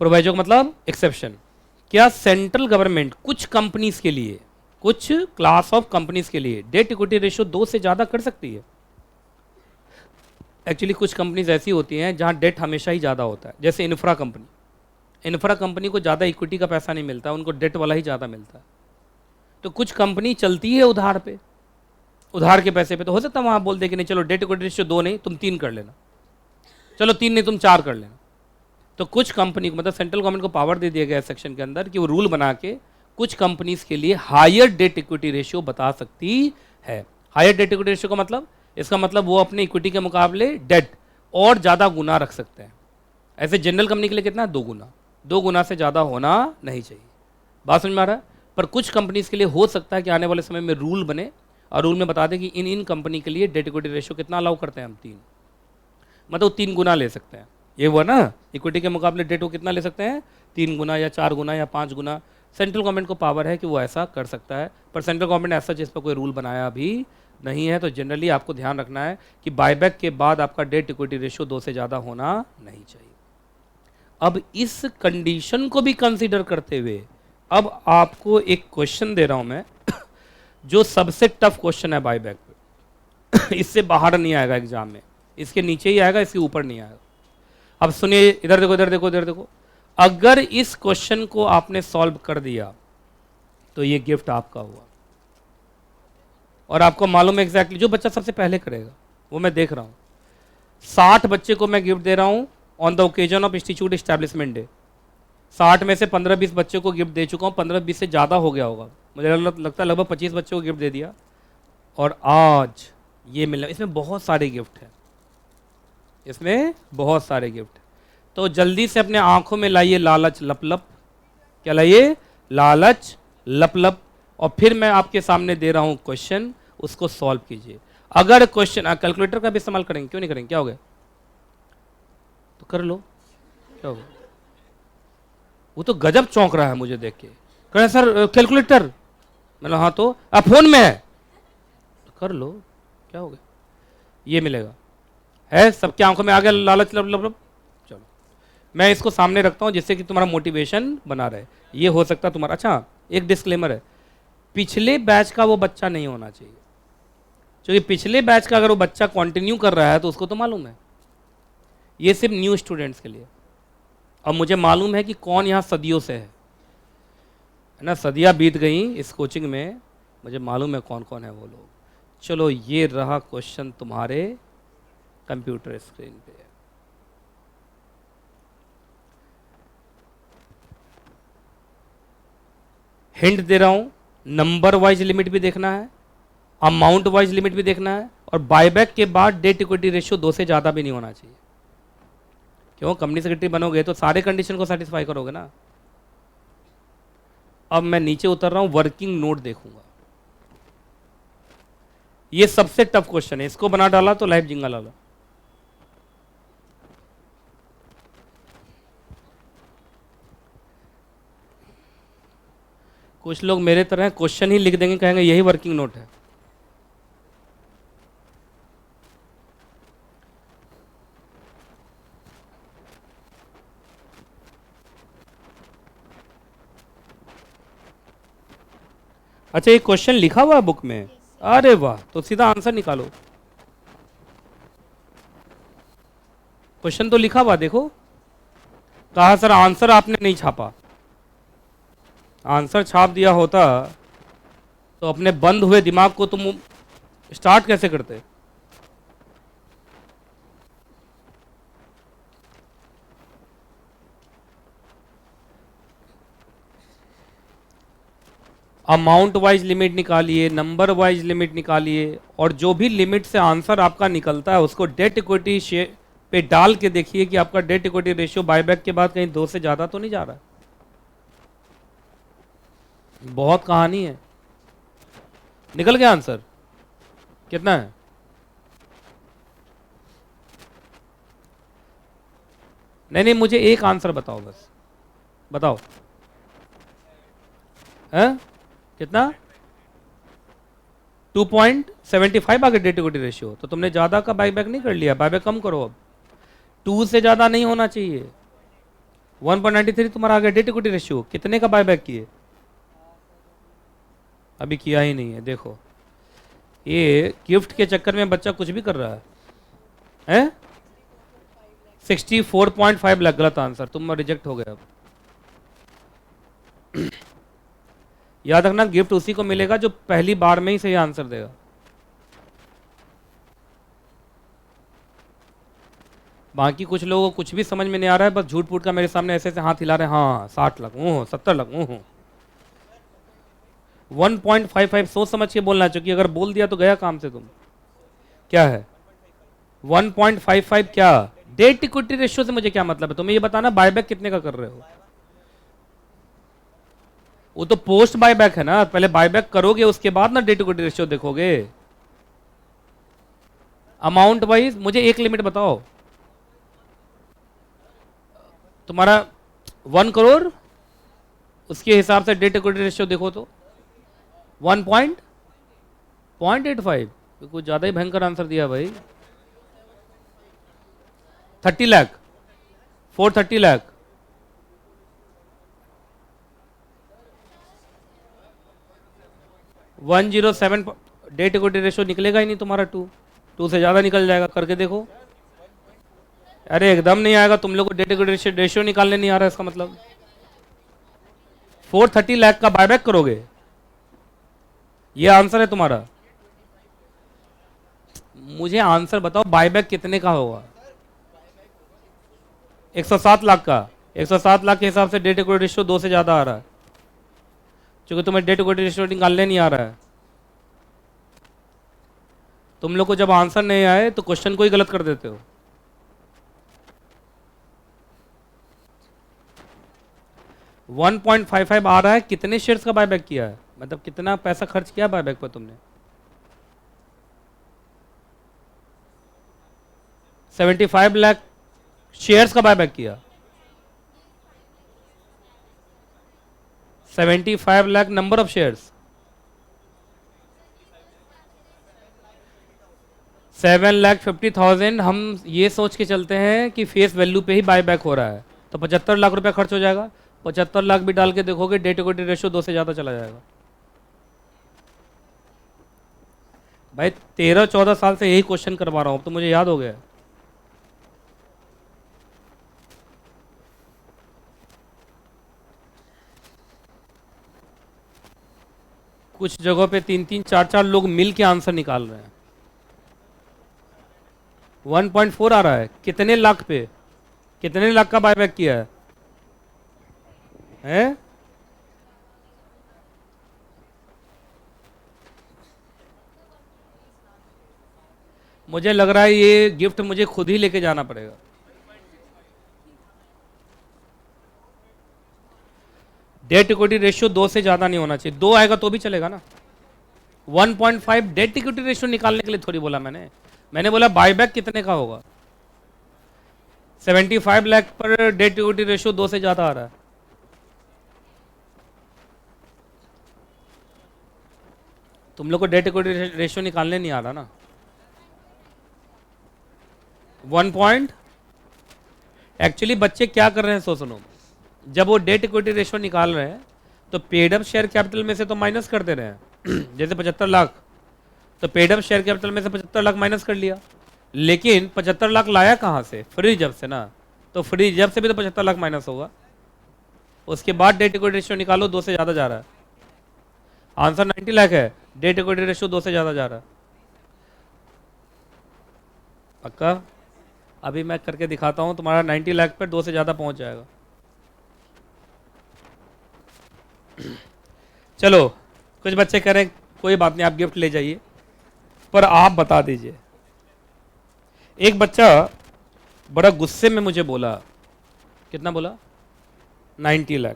प्रोवाइजो का मतलब एक्सेप्शन। क्या सेंट्रल गवर्नमेंट कुछ कंपनीज के लिए, कुछ क्लास ऑफ कंपनीज के लिए डेट इक्विटी रेशियो 2 से ज्यादा कर सकती है? एक्चुअली कुछ कंपनीज ऐसी होती हैं जहां डेट हमेशा ही ज्यादा होता है, जैसे इंफ्रा कंपनी। इंफ्रा कंपनी को ज्यादा इक्विटी का पैसा नहीं मिलता, उनको डेट वाला ही ज्यादा मिलता है। तो कुछ कंपनी चलती है उधार पे, उधार के पैसे पे, तो हो सकता है वहां बोल दे कि नहीं चलो डेट इक्विटी रेशियो 2 नहीं तुम 3 कर लेना, चलो 3 नहीं तुम 4 कर लेना। तो कुछ कंपनी को, मतलब सेंट्रल गवर्नमेंट को पावर दे दिया गया है सेक्शन के अंदर कि वो रूल बना के कुछ कंपनीज के लिए हायर डेट इक्विटी रेशियो बता सकती है। हायर डेट इक्विटी रेशियो का मतलब, इसका मतलब वो अपने इक्विटी के मुकाबले डेट और ज्यादा गुना रख सकते हैं। ऐसे जनरल कंपनी के लिए कितना? 2 गुना। 2 गुना से ज्यादा होना नहीं चाहिए। बात समझ में आ रहा है? पर कुछ कंपनीज के लिए हो सकता है कि आने वाले समय में रूल बने और रूल में बता दें कि इन कंपनी के लिए डेट इक्विटी रेशियो कितना अलाउ करते हैं हम? 3, मतलब 3 गुना ले सकते हैं। ये हुआ ना, इक्विटी के मुकाबले डेट को कितना ले सकते हैं? 3 गुना या 4 गुना या 5 गुना। सेंट्रल गवर्नमेंट को पावर है कि वो ऐसा कर सकता है, पर सेंट्रल गवर्नमेंट ऐसा जिस पर कोई रूल बनाया भी नहीं है। तो जनरली आपको ध्यान रखना है कि बायबैक के बाद आपका डेट इक्विटी रेशियो 2 से ज़्यादा होना नहीं चाहिए। अब इस कंडीशन को भी कंसीडर करते हुए अब आपको एक क्वेश्चन दे रहा हूं मैं जो सबसे टफ क्वेश्चन है बायबैक पे। इससे बाहर नहीं आएगा एग्जाम में, इसके नीचे ही आएगा, इसके ऊपर नहीं आएगा। अब सुनिए, इधर देखो, इधर देखो, इधर देखो। अगर इस क्वेश्चन को आपने सॉल्व कर दिया तो ये गिफ्ट आपका हुआ। और आपको मालूम है एग्जैक्टली जो बच्चा सबसे पहले करेगा वो मैं देख रहा हूं। 60 बच्चे को मैं गिफ्ट दे रहा हूं on the occasion of institute establishment day. 60 में से 15-20 बच्चों को गिफ्ट दे चुका हूं, 15-20 से ज़्यादा हो गया होगा, मुझे लगता है लगभग 25 बच्चों को गिफ्ट दे दिया। और आज ये मिलना, इसमें बहुत सारे गिफ्ट हैं, इसमें बहुत सारे गिफ्ट। तो जल्दी से अपने आंखों में लाइए लालच लपलप। क्या लाइए? लालच लपलप। और फिर मैं आपके सामने दे रहा हूं क्वेश्चन, उसको सॉल्व कीजिए। अगर क्वेश्चन, कैलकुलेटर का भी इस्तेमाल करेंगे, क्यों नहीं करेंगे? क्या हो गया? तो कर लो, क्या हो गया? वो तो गजब चौंक रहा है मुझे देख के, कह रहे सर कैलकुलेटर। मतलब हाँ, तो आप फोन में है तो कर लो, क्या हो गया? ये मिलेगा है, सबके आंखों में आ गया लालच लपलप। चलो मैं इसको सामने रखता हूं जिससे कि तुम्हारा मोटिवेशन बना रहे। ये हो सकता है तुम्हारा। अच्छा, एक डिस्क्लेमर है, पिछले बैच का वो बच्चा नहीं होना चाहिए, क्योंकि पिछले बैच का अगर वो बच्चा कंटिन्यू कर रहा है तो उसको तो मालूम है। ये सिर्फ न्यू स्टूडेंट्स के लिए। अब मुझे मालूम है कि कौन यहाँ सदियों से है ना, सदियाँ बीत गई इस कोचिंग में, मुझे मालूम है कौन कौन है वो लोग। चलो ये रहा क्वेश्चन तुम्हारे कंप्यूटर स्क्रीन पे। हिंट दे रहा हूं, नंबर वाइज लिमिट भी देखना है, अमाउंट वाइज लिमिट भी देखना है, और बायबैक के बाद डेट इक्विटी रेशियो 2 से ज्यादा भी नहीं होना चाहिए। क्यों? कंपनी सेक्रेटरी बनोगे तो सारे कंडीशन को सेटिस्फाई करोगे ना। अब मैं नीचे उतर रहा हूं, वर्किंग नोट देखूंगा। ये सबसे टफ क्वेश्चन है, इसको बना डाला तो लाइफ जिंगा लाला। कुछ लोग मेरे तरह क्वेश्चन ही लिख देंगे, कहेंगे यही वर्किंग नोट है। अच्छा, ये क्वेश्चन लिखा हुआ है बुक में? अरे वाह, तो सीधा आंसर निकालो। क्वेश्चन तो लिखा हुआ, देखो। कहा सर आंसर आपने नहीं छापा। आंसर छाप दिया होता तो अपने बंद हुए दिमाग को तुम स्टार्ट कैसे करते? अमाउंट वाइज लिमिट निकालिए, नंबर वाइज लिमिट निकालिए, और जो भी लिमिट से आंसर आपका निकलता है उसको डेट इक्विटी शेयर पे डाल के देखिए कि आपका डेट इक्विटी रेशियो बायबैक के बाद कहीं 2 से ज्यादा तो नहीं जा रहा है। बहुत कहानी है। निकल गया आंसर? कितना है? नहीं नहीं, मुझे एक आंसर बताओ बस, बताओ। है कितना? 2.75 आ गया डेट इक्विटी रेशियो, तो तुमने ज्यादा का बाईबैक नहीं कर लिया, बाईबैक कम करो अब, 2 से ज्यादा नहीं होना चाहिए। 1.93 तुम्हारा आ गया डेट इक्विटी रेशियो, कितने का बाईबैक किए? अभी किया ही नहीं है। देखो ये गिफ्ट के चक्कर में बच्चा कुछ भी कर रहा है? 64.5 लाख गलत आंसर, तुम रिजेक्ट हो गए। अब याद रखना गिफ्ट उसी को मिलेगा जो पहली बार में ही सही आंसर देगा। बाकी कुछ लोगों को कुछ भी समझ में नहीं आ रहा है, बस झूठ फूट का मेरे सामने ऐसे ऐसे हाथ हिला रहे हैं, हाँ 60 लाख 70 लाख 1.55 सोच समझ के बोलना चाहिए, अगर बोल दिया तो गया काम से। तुम क्या है 1.55 क्या डेट इक्विटी रेशियो से मुझे क्या मतलब है? तुम्हें ये बताना बायबैक कितने का कर रहे हो। वो तो पोस्ट बायबैक है ना, पहले बायबैक करोगे उसके बाद ना डेट इक्विटी रेशियो देखोगे। अमाउंट वाइज मुझे एक लिमिट बताओ, तुम्हारा 1 करोड़, उसके हिसाब से डेट इक्विटी रेशियो देखो तो 1.85, कुछ ज्यादा ही भयंकर आंसर दिया भाई। 30 lakh 430 lakh 107 date equity ratio निकलेगा ही नहीं तुम्हारा। 2 से ज्यादा निकल जाएगा, करके देखो। अरे एकदम नहीं आएगा, तुम लोग को डेट इक्विटी रेशियो निकालने नहीं आ रहा है, इसका मतलब 430 लाख का बायबैक करोगे, ये आंसर है तुम्हारा। मुझे आंसर बताओ बायबैक कितने का होगा? 107 लाख का। 107 लाख के हिसाब से डेट इक्विटी रेशियो 2 से ज्यादा आ रहा है, क्योंकि तुम्हें डेट इक्विटी रेशियो निकालने नहीं आ रहा है। तुम लोग को जब आंसर नहीं आए तो क्वेश्चन को ही गलत कर देते हो। $1.55 आ रहा है, कितने शेयर्स का बायबैक किया है, मतलब कितना पैसा खर्च किया बायबैक पर तुमने? 75 लाख शेयर्स का बायबैक किया। 75 लाख नंबर ऑफ शेयर्स, 7,50,000। हम ये सोच के चलते हैं कि फेस वैल्यू पे ही बायबैक हो रहा है, तो 75 लाख रुपया खर्च हो जाएगा। 75 लाख भी डाल के देखोगे डेट इक्विटी रेशियो 2 से ज़्यादा चला जाएगा। भाई 13-14 साल से यही क्वेश्चन करवा रहा हूँ, अब तो मुझे याद हो गया। कुछ जगहों पे 3-3, 4-4 लोग मिल के आंसर निकाल रहे हैं। 1.4 आ रहा है, कितने लाख पे, कितने लाख का बायबैक किया है? हैं? मुझे लग रहा है ये गिफ्ट मुझे खुद ही लेके जाना पड़ेगा। डेट इक्विटी रेशियो 2 से ज्यादा नहीं होना चाहिए, 2 आएगा तो भी चलेगा ना। 1.5 डेट इक्विटी रेशियो निकालने के लिए थोड़ी बोला मैंने बोला बायबैक कितने का होगा। 75 लाख पर डेट इक्विटी रेशियो 2 से ज्यादा आ रहा है। तुम लोग को डेट इक्विटी रेशियो निकालने नहीं आ रहा ना। 1 पॉइंट एक्चुअली बच्चे क्या कर रहे हैं सो सुनो, जब वो डेट इक्विटी रेशियो निकाल रहे हैं तो पेड अप शेयर कैपिटल में से तो माइनस कर दे रहे हैं। जैसे 75 लाख, तो पेड अप शेयर कैपिटल में से 75 लाख माइनस कर लिया, लेकिन 75 लाख लाया कहाँ से? फ्री रिजर्व से ना, तो फ्री रिजर्व से भी तो 75 लाख माइनस होगा। उसके बाद डेट इक्विटी रेशियो निकालो, 2 से ज़्यादा जा रहा है। आंसर 90 लाख है, डेट इक्विटी रेशियो 2 से ज़्यादा जा रहा है। पक्का? अभी मैं करके दिखाता हूँ, तुम्हारा 90 लाख पर 2 से ज़्यादा पहुँच जाएगा। चलो कुछ बच्चे कह रहे हैं कोई बात नहीं आप गिफ्ट ले जाइए, पर आप बता दीजिए। एक बच्चा बड़ा गुस्से में मुझे बोला, कितना बोला? 90 लाख,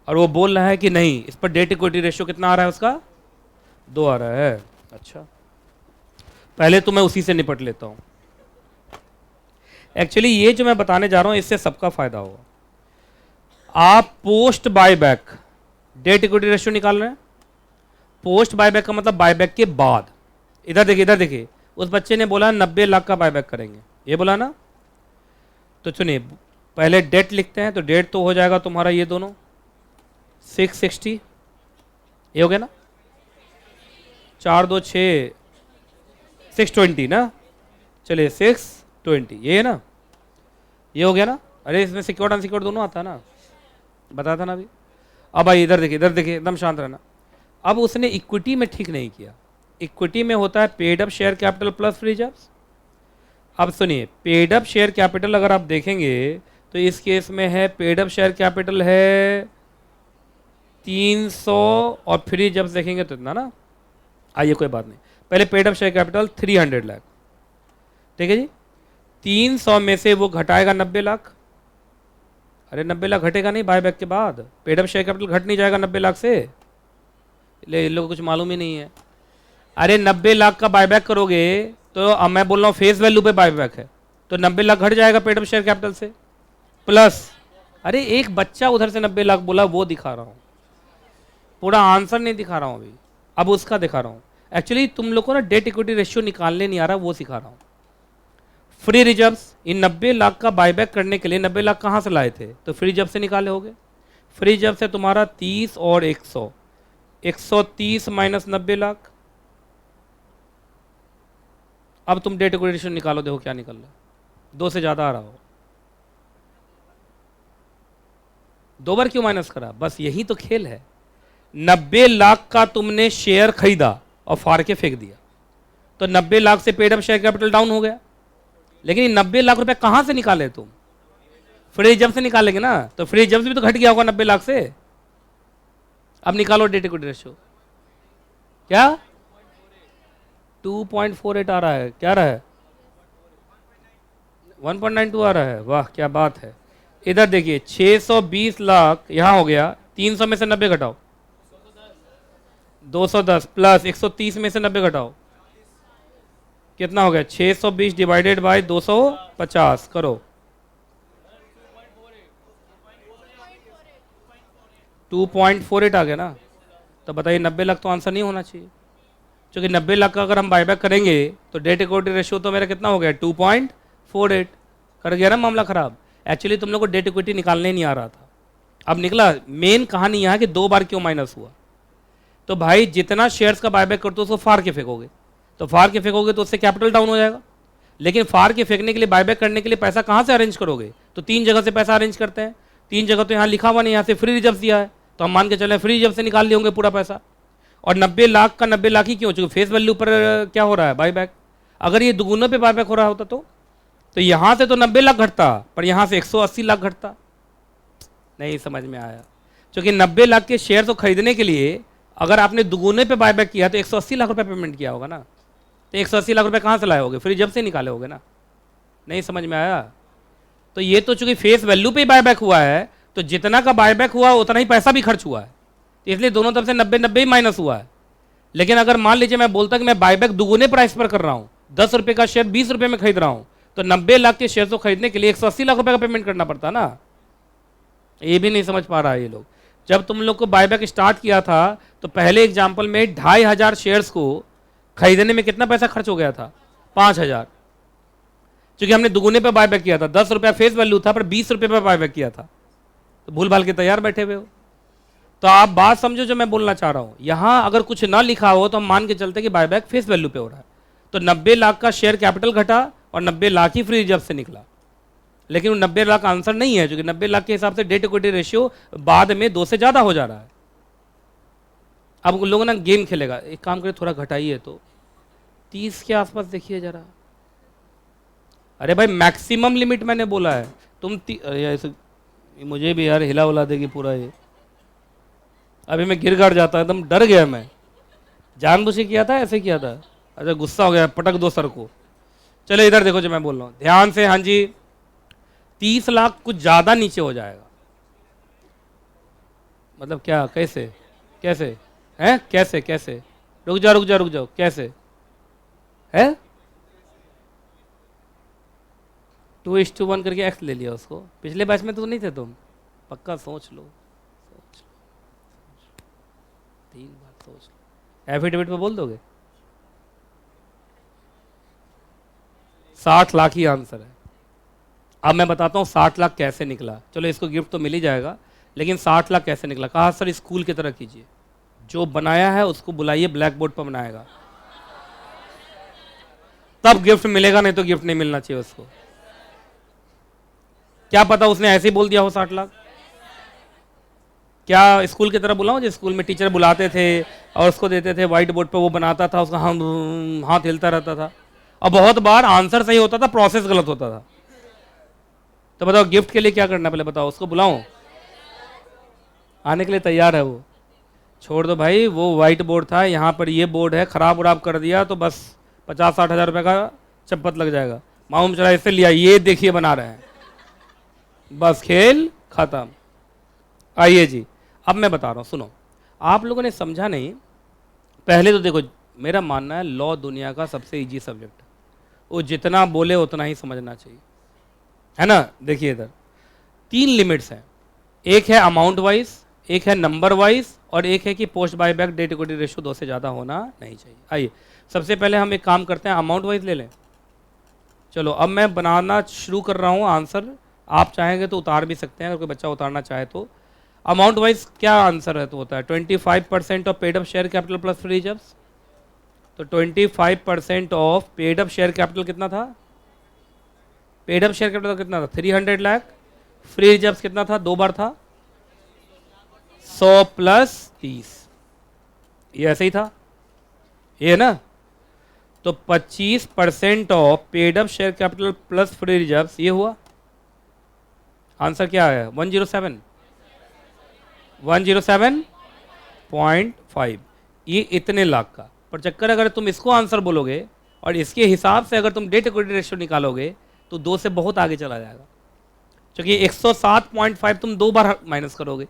और वो बोल रहा है कि नहीं इस पर डेट इक्विटी रेशियो कितना आ रहा है उसका? 2 आ रहा है। अच्छा पहले तो मैं उसी से निपट लेता हूं। एक्चुअली ये जो मैं बताने जा रहा हूं इससे सबका फायदा होगा। आप post buyback debt equity ratio निकाल रहे हैं, पोस्ट बायबैक का मतलब बायबैक के बाद। इधर देखिए, इधर देखिए, उस बच्चे ने बोला 90 लाख का बायबैक करेंगे, ये बोला ना। तो सुनिए, पहले डेट लिखते हैं, तो डेट तो हो जाएगा तुम्हारा ये दोनों 660, ये हो गया ना, 4 2 6 620 ना, चलिए 620, ये है ना, ये हो गया ना। अरे इसमें सिक्योर्ड अनसिक्योर्ड दोनों आता है ना, बताया था ना अभी। अब भाई इधर देखिए, इधर देखिए, एकदम शांत रहना। अब उसने इक्विटी में ठीक नहीं किया। इक्विटी में होता है paid up share capital plus free reserves. अब सुनिए, पेड अप शेयर कैपिटल अगर आप देखेंगे तो इस केस में है पेड अप शेयर कैपिटल है 300 और फ्री जब देखेंगे तो इतना ना। आइए कोई बात नहीं, पहले paid up share capital 300 lakh, ठीक है जी। 300 में से वो घटाएगा 90 लाख। अरे 90 लाख घटेगा नहीं बायबैक के बाद, पेड अप शेयर कैपिटल घट नहीं जाएगा 90 लाख से, ले इन लोगों को कुछ मालूम ही नहीं है। अरे 90 लाख का बायबैक करोगे तो अब मैं बोल रहा हूँ फेस वैल्यू पे बायबैक है, तो 90 लाख घट जाएगा पेड अप शेयर कैपिटल से प्लस। अरे एक बच्चा उधर से 90 लाख बोला, वो दिखा रहा हूँ, पूरा आंसर नहीं दिखा रहा हूँ अभी, अब उसका दिखा रहा हूँ। एक्चुअली तुम लोग को ना डेट इक्विटी रेशियो निकालने नहीं आ रहा, वो सिखा रहा हूँ। फ्री रिजर्व्स, इन 90 लाख का बायबैक करने के लिए 90 लाख कहाँ से लाए थे, तो फ्री रिजर्व से निकाले होगे। फ्री रिजर्व से तुम्हारा 30 और 100, 130 माइनस 90 लाख। अब तुम डेट इक्विटी रेशियो निकालो, देखो क्या निकल रहा है, 2 से ज़्यादा आ रहा हो। 2 बार क्यों माइनस करा, बस यही तो खेल है। 90 लाख का तुमने शेयर खरीदा और फाड़ के फेंक दिया, तो 90 लाख से paid up share capital down हो गया। लेकिन 90 लाख रुपए कहां से निकाले तुम, फ्री रिजर्व से निकालेंगे ना, तो फ्री रिजर्व भी तो घट गया होगा 90 लाख से। अब निकालो डेट इक्विटी रेशियो, क्या 2.48 आ रहा है, क्या रहा है 1.92 आ रहा है, वाह क्या बात है। इधर देखिए 620 लाख यहां हो गया, 300 में से 90 घटाओ, 210 प्लस 130 में से 90 घटाओ, कितना हो गया 620 डिवाइडेड बाय 250 करो, 2.48 आ गया ना। तो बताइए 90 लाख तो आंसर नहीं होना चाहिए, क्योंकि 90 लाख का अगर हम बायबैक करेंगे तो डेट इक्विटी रेशियो तो मेरा कितना हो गया 2.48, कर गया ना मामला खराब। एक्चुअली तुम लोग को डेट इक्विटी निकालने नहीं आ रहा था, अब निकला। मेन कहानी यहाँ कि 2 बार क्यों माइनस हुआ, तो भाई जितना शेयर्स का बायबैक करते हो उसको फाड़ के फेंकोगे, तो फाड़ के फेंकोगे तो उससे कैपिटल डाउन हो जाएगा। लेकिन फाड़ के फेंकने के लिए, बायबैक करने के लिए पैसा कहाँ से अरेंज करोगे, तो 3 जगह से पैसा अरेंज करते हैं। 3 जगह तो यहाँ लिखा हुआ नहीं, यहाँ से फ्री रिजर्व दिया है, तो हम मान के चले फ्री रिजर्व से निकाल लिए होंगे पूरा पैसा। और 90 लाख का 90 लाख ही क्यों, चूंकि फेस वैल्यू पर क्या हो रहा है बायबैक। अगर ये दुगुनों पे बायबैक हो रहा होता तो यहाँ से तो 90 लाख घटता, पर यहाँ से 180 लाख घटता। नहीं समझ में आया, क्योंकि 90 लाख के शेयर को खरीदने के लिए अगर आपने दुगुने पे बायबैक किया तो 180 लाख रुपए पेमेंट किया होगा ना, तो 180 लाख रुपए कहाँ से लाए होगे, फ्री जब से निकाले होगे ना। नहीं समझ में आया। तो ये तो चूंकि फेस वैल्यू पे बायबैक हुआ है, तो जितना का बायबैक हुआ उतना ही पैसा भी खर्च हुआ है, तो इसलिए दोनों तरफ से 90-90 ही माइनस हुआ है। लेकिन अगर मान लीजिए मैं बोलता कि मैं बायबैक दुगुने प्राइस पर कर रहा हूँ, 10 रुपये का शेयर 20 रुपये में खरीद रहा हूँ, तो 90 लाख के शेयर को खरीदने के लिए 180 लाख रुपए का पेमेंट करना पड़ता ना। ये भी नहीं समझ पा रहा है ये लोग। जब तुम लोग को बायबैक स्टार्ट किया था तो पहले एग्जाम्पल में 2500 शेयर्स को खरीदने में कितना पैसा खर्च हो गया था, 5000, क्योंकि हमने दुगुने पे बायबैक किया था। 10 रुपया फेस वैल्यू था पर 20 रुपये पे बायबैक किया था, तो भूल भाल के तैयार बैठे हुए हो। तो आप बात समझो जो मैं बोलना चाह रहा हूं। यहां अगर कुछ ना लिखा हो तो हम मान के चलते कि बायबैक फेस वैल्यू पे हो रहा है, तो 90 लाख का शेयर कैपिटल घटा और 90 लाख ही फ्री रिजर्व से निकला। लेकिन वो 90 लाख आंसर नहीं है, क्योंकि 90 लाख के हिसाब से डेट इक्विटी रेशियो बाद में 2 से ज्यादा हो जा रहा है। अब लोगों ना गेम खेलेगा, एक काम करे थोड़ा घटाइए तो 30 के आसपास देखिए जरा। अरे भाई मैक्सिमम लिमिट मैंने बोला है, तुम ऐसे मुझे भी यार हिला उला देगी पूरा ये। अभी मैं गिर गड़ जाता, एकदम डर गया मैं, जानबूझ के किया था, ऐसे किया था। अच्छा गुस्सा हो गया, पटक दो सर को। चलो इधर देखो जो मैं बोल रहा हूँ ध्यान से। हाँ जी 30 लाख कुछ ज्यादा नीचे हो जाएगा, मतलब क्या, कैसे कैसे हैं, कैसे कैसे, रुक जाओ रुक जाओ रुक जाओ, कैसे है 2:1 करके एक्स ले लिया उसको। पिछले बैच में तो नहीं थे तुम, पक्का सोच लो, सोच लो, 3 बार सोच लो। एफिडेविट पे बोल दोगे? 60 लाख ही आंसर है। अब मैं बताता हूँ 60 लाख कैसे निकला। चलो इसको गिफ्ट तो मिल ही जाएगा, लेकिन 60 लाख कैसे निकला? कहा सर स्कूल की तरह कीजिए, जो बनाया है उसको बुलाइए, ब्लैक बोर्ड पर बनाएगा, तब गिफ्ट मिलेगा, नहीं तो गिफ्ट नहीं मिलना चाहिए उसको। क्या पता उसने ऐसे ही बोल दिया हो 60 लाख। क्या स्कूल की तरह बुलाऊं? जो स्कूल में टीचर बुलाते थे और उसको देते थे व्हाइट बोर्ड पे, वो बनाता था, उसका हाथ हिलता रहता था, और बहुत बार आंसर सही होता था, प्रोसेस गलत होता था। तो बताओ गिफ्ट के लिए क्या करना, पहले बताओ। उसको बुलाऊं? आने के लिए तैयार है वो? छोड़ दो भाई, वो व्हाइट बोर्ड था, यहाँ पर ये बोर्ड है, खराब उराब कर दिया तो बस 50-60 हज़ार रुपये का चप्पत लग जाएगा। मालूम चला इससे लिया, ये देखिए बना रहे हैं, बस खेल खत्म। आइए जी, अब मैं बता रहा हूँ, सुनो। आप लोगों ने समझा नहीं। पहले तो देखो, मेरा मानना है लॉ दुनिया का सबसे इजी सब्जेक्ट है, वो जितना बोले उतना ही समझना चाहिए, है ना। देखिए इधर 3 लिमिट्स हैं, एक है अमाउंट वाइज, एक है नंबर वाइज, और एक है कि post buy back date equity ratio 2 से ज़्यादा होना नहीं चाहिए। आइए सबसे पहले हम एक काम करते हैं, अमाउंट वाइज ले लें। चलो अब मैं बनाना शुरू कर रहा हूँ आंसर, आप चाहेंगे तो उतार भी सकते हैं, अगर कोई बच्चा उतारना चाहे तो। अमाउंट वाइज क्या आंसर है तो होता है 25% of paid up share capital plus free reserves. तो 25% of paid up share capital कितना था? पेड अप शेयर कैपिटल कितना था? 300 लाख। फ्री रिजर्व्स कितना था? 2 बार था, 100 प्लस 30, ये ऐसे ही था, ये है ना। तो 25% of paid up share capital plus free reserves, ये हुआ आंसर। क्या है? 107.5, ये इतने लाख का। पर चक्कर अगर तुम इसको आंसर बोलोगे और इसके हिसाब से अगर तुम डेट इक्विटी रेशियो निकालोगे तो 2 से बहुत आगे चला जाएगा, क्योंकि 107.5 तुम 2 बार माइनस करोगे।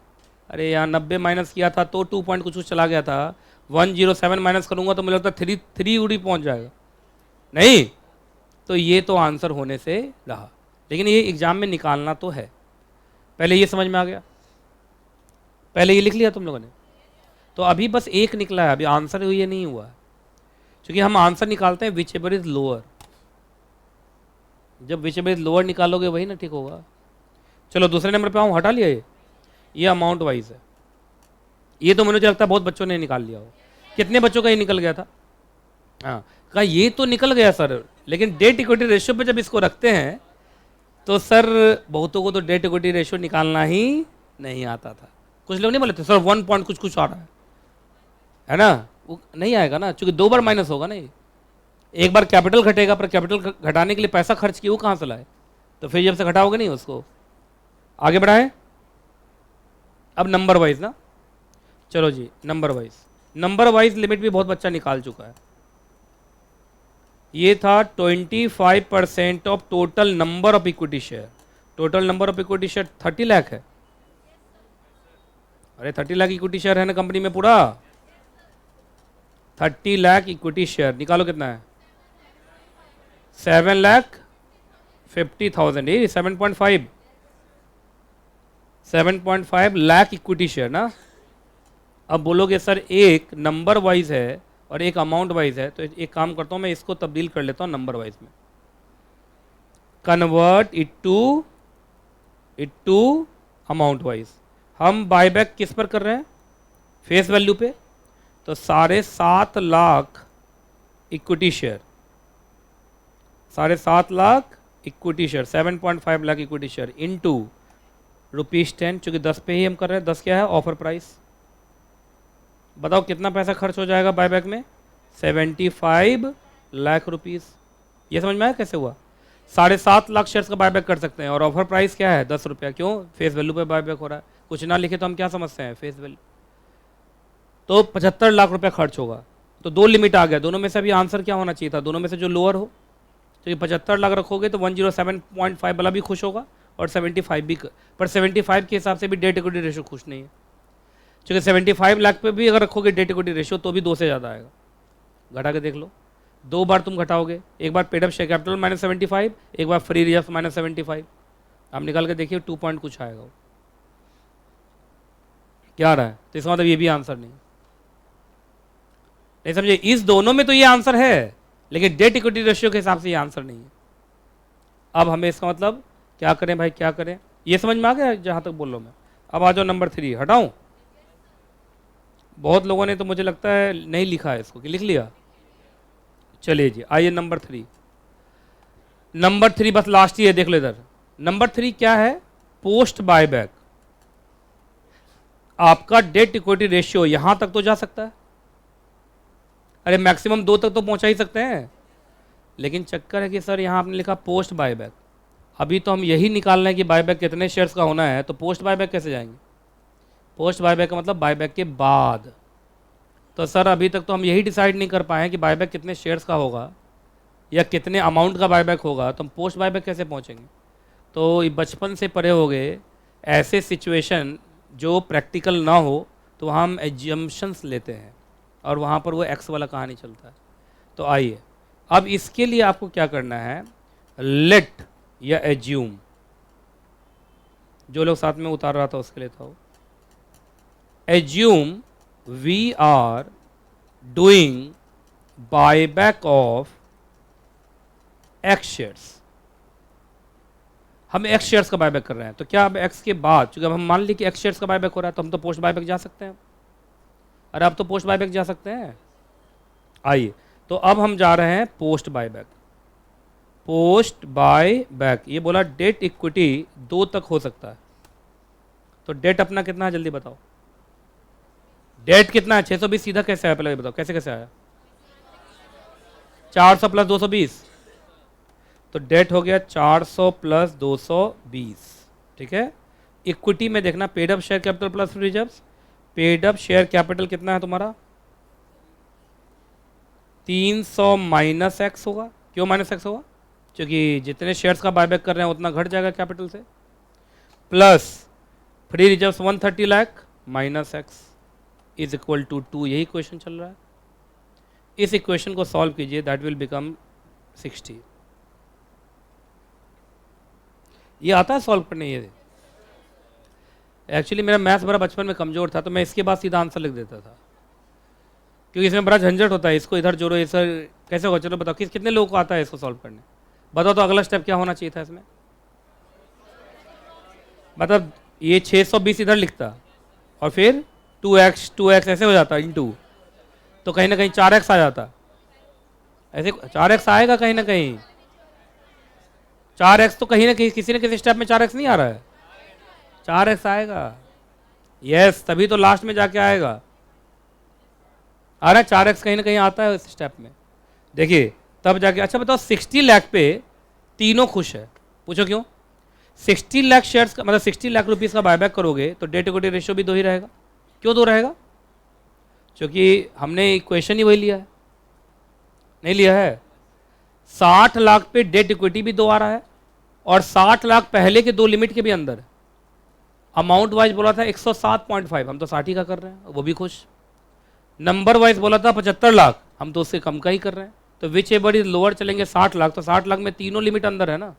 अरे यहाँ 90 माइनस किया था तो 2 पॉइंट कुछ चला गया था, 107 माइनस करूंगा तो मुझे लगता है 3 उड़ी पहुंच जाएगा, नहीं। तो ये तो आंसर होने से रहा, लेकिन ये एग्जाम में निकालना तो है। पहले ये समझ में आ गया? पहले ये लिख लिया तुम लोगों ने? तो अभी बस एक निकला है, अभी आंसर ये नहीं हुआ है, क्योंकि हम आंसर निकालते हैं विच एवर इज लोअर। जब विच एवर इज लोअर निकालोगे वही ना ठीक होगा। चलो दूसरे नंबर पे आऊँ, हटा लिया ये अमाउंट वाइज है। ये तो मुझे लगता है बहुत बच्चों ने निकाल लिया हो। कितने बच्चों का ये निकल गया था? हाँ, कहा ये तो निकल गया सर, लेकिन डेट इक्विटी रेशियो पे जब इसको रखते हैं तो सर बहुतों को तो डेट इक्विटी रेशियो निकालना ही नहीं आता था। कुछ लोग नहीं बोले थे सर 1 पॉइंट कुछ आ रहा है ना, वो नहीं आएगा ना, क्योंकि 2 बार माइनस होगा ना। ये एक बार कैपिटल घटेगा, पर कैपिटल घटाने के लिए पैसा खर्च किया, वो कहाँ से लाए? तो फिर जब से घटाओगे नहीं उसको। आगे बढ़ाएं, अब नंबर वाइज ना। चलो जी, नंबर वाइज लिमिट भी बहुत बच्चा निकाल चुका है। ये था 25% of total number of equity share. Total number of equity share 30 lakh है। अरे 30 लाख इक्विटी शेयर है ना कंपनी में पूरा, 30 लाख इक्विटी शेयर निकालो कितना है? 7,50,000, ये 7.5 लाख इक्विटी शेयर ना। अब बोलोगे सर एक नंबर वाइज है और एक अमाउंट वाइज है, तो एक काम करता हूं मैं, इसको तब्दील कर लेता हूं नंबर वाइज में, convert it to amount wise. हम बायबैक किस पर कर रहे हैं? फेस वैल्यू पे। तो 7.5 lakh equity share, 7.5 lakh equity share, 7.5 lakh equity share into ₹10, चूंकि 10 पे ही हम कर रहे हैं। 10 क्या है? Offer price. बताओ कितना पैसा खर्च हो जाएगा बायबैक में? 75 लाख रुपीस। ये समझ में आया कैसे हुआ? 7.5 लाख शेयर्स का बायबैक कर सकते हैं और ऑफर प्राइस क्या है? 10 रुपया। क्यों? फेस वैल्यू पे बायबैक हो रहा है। कुछ ना लिखे तो हम क्या समझते हैं? Face value. तो 75 लाख रुपया खर्च होगा। तो 2 लिमिट आ गया, दोनों में से अभी आंसर क्या होना चाहिए था? दोनों में से जो लोअर हो। तो ये 75 लाख रखोगे तो 107.5 वाला भी खुश होगा और 75 भी, पर 75 के हिसाब से भी डेट इक्विटी रेशियो खुश नहीं है, क्योंकि 75 लाख पे भी अगर रखोगे डेट इक्विटी रेशियो तो भी 2 से ज़्यादा आएगा। घटा के देख लो, 2 बार तुम घटाओगे, एक बार पेड अप शेयर कैपिटल -75, एक बार फ्री रिजर्व -75। आप निकाल के देखिए 2 पॉइंट कुछ आएगा वो। क्या आ रहा है? तो इसका मतलब ये भी आंसर नहीं। नहीं समझे, इस दोनों में तो ये आंसर है, लेकिन डेट इक्विटी रेशियो के हिसाब से ये आंसर नहीं है। अब हमें इसका मतलब क्या करें भाई, क्या करें, ये समझ में आ गया जहां तक बोल रहा हूं मैं। अब आ जाओ नंबर 3, हटाऊं? बहुत लोगों ने तो मुझे लगता है नहीं लिखा है इसको, कि लिख लिया? चलिए जी, आइए नंबर 3। नंबर 3 बस लास्ट ही है, देख लो इधर। नंबर 3 क्या है? Post buyback. आपका डेट इक्विटी रेशियो यहां तक तो जा सकता है, अरे मैक्सिमम 2 तक तो पहुंचा ही सकते हैं, लेकिन चक्कर है कि सर यहां आपने लिखा पोस्ट बायबैक। अभी तो हम यही निकाल रहे हैं कि बायबैक कितने शेयर्स का होना है, तो पोस्ट बायबैक कैसे जाएंगे? पोस्ट बायबैक का मतलब बायबैक के बाद। तो सर अभी तक तो हम यही डिसाइड नहीं कर पाए कि बायबैक कितने शेयर्स का होगा या कितने अमाउंट का बायबैक होगा, तो हम पोस्ट बायबैक कैसे पहुंचेंगे? तो ये बचपन से पढ़े हो गए, ऐसे सिचुएशन जो प्रैक्टिकल ना हो तो वहाँ हम एजम्पशंस लेते हैं और वहाँ पर वो एक्स वाला कहानी चलता है। तो आइए, अब इसके लिए आपको क्या करना है, लेट या एज्यूम, जो लोग साथ में उतार रहा था उसके लिए था वो, assume we are doing buyback of x shares. हम एक्स शेयर्स का बायबैक कर रहे हैं, तो क्या अब एक्स के बाद, चूंकि अब हम मान ली कि एक्स शेयर्स का बायबैक हो रहा है, तो हम तो पोस्ट बायबैक जा सकते हैं। अरे अब तो पोस्ट बायबैक जा सकते हैं। आइए, तो अब हम जा रहे हैं पोस्ट बायबैक। पोस्ट बायबैक, ये बोला डेट इक्विटी 2 तक हो सकता है, तो डेट अपना कितना है जल्दी बताओ? डेट कितना है? 620 सीधा कैसे आया, पहले बताओ कैसे कैसे आया? 400 प्लस 220, तो डेट हो गया 400 प्लस 220, ठीक है। इक्विटी में देखना, paid up share capital plus reserves. Paid up share capital कितना है तुम्हारा? 300 माइनस एक्स होगा। क्यों माइनस एक्स होगा? क्योंकि जितने शेयर्स का बायबैक कर रहे हैं उतना घट जाएगा कैपिटल से, plus free reserves 130 lakh minus x is equal to 2। यही क्वेश्चन चल रहा है। इस इक्वेशन को सॉल्व कीजिए, दैट विल बिकम 60। ये आता है सॉल्व करने? ये एक्चुअली मेरा मैथ्स बड़ा बचपन में कमज़ोर था, तो मैं इसके बाद सीधा आंसर लिख देता था, क्योंकि इसमें बड़ा झंझट होता है। इसको इधर जोड़ो, ये सर कैसे होगा? चलो बताओ कितने लोगों को आता है इसको सॉल्व करने? बताओ तो अगला स्टेप क्या होना चाहिए था इसमें? मतलब ये 620 इधर लिखता और फिर 2x ऐसे हो जाता इनटू, तो कहीं ना कहीं 4x आ जाता। ऐसे 4x आएगा कहीं ना कहीं, 4x तो कहीं ना कहीं किसी न किसी स्टेप में 4x नहीं आ रहा है, 4x आएगा। यस, तभी तो लास्ट में जाके आएगा। आ रहा है 4x कहीं ना कहीं आता है इस स्टेप में, देखिए तब जाके। अच्छा बताओ 60 लाख पे तीनों खुश है, पूछो क्यों? 60 लाख शेयर्स का मतलब 60 लाख रुपीस का बायबैक करोगे तो डेट इक्विटी रेशियो भी 2 ही रहेगा। क्यों 2 रहेगा? क्योंकि हमने इक्वेशन ही वही लिया है, नहीं लिया है। 60 लाख पे डेट इक्विटी भी 2 आ रहा है और 60 लाख पहले के 2 लिमिट के भी अंदर। अमाउंट वाइज बोला था 107.5, हम तो 60 ही का कर रहे हैं, वो भी खुश। नंबर वाइज बोला था 75 लाख, हम तो उससे कम का ही कर रहे हैं। तो विच एवर इज लोअर चलेंगे 60 लाख, तो 60 लाख में तीनों लिमिट अंदर है ना।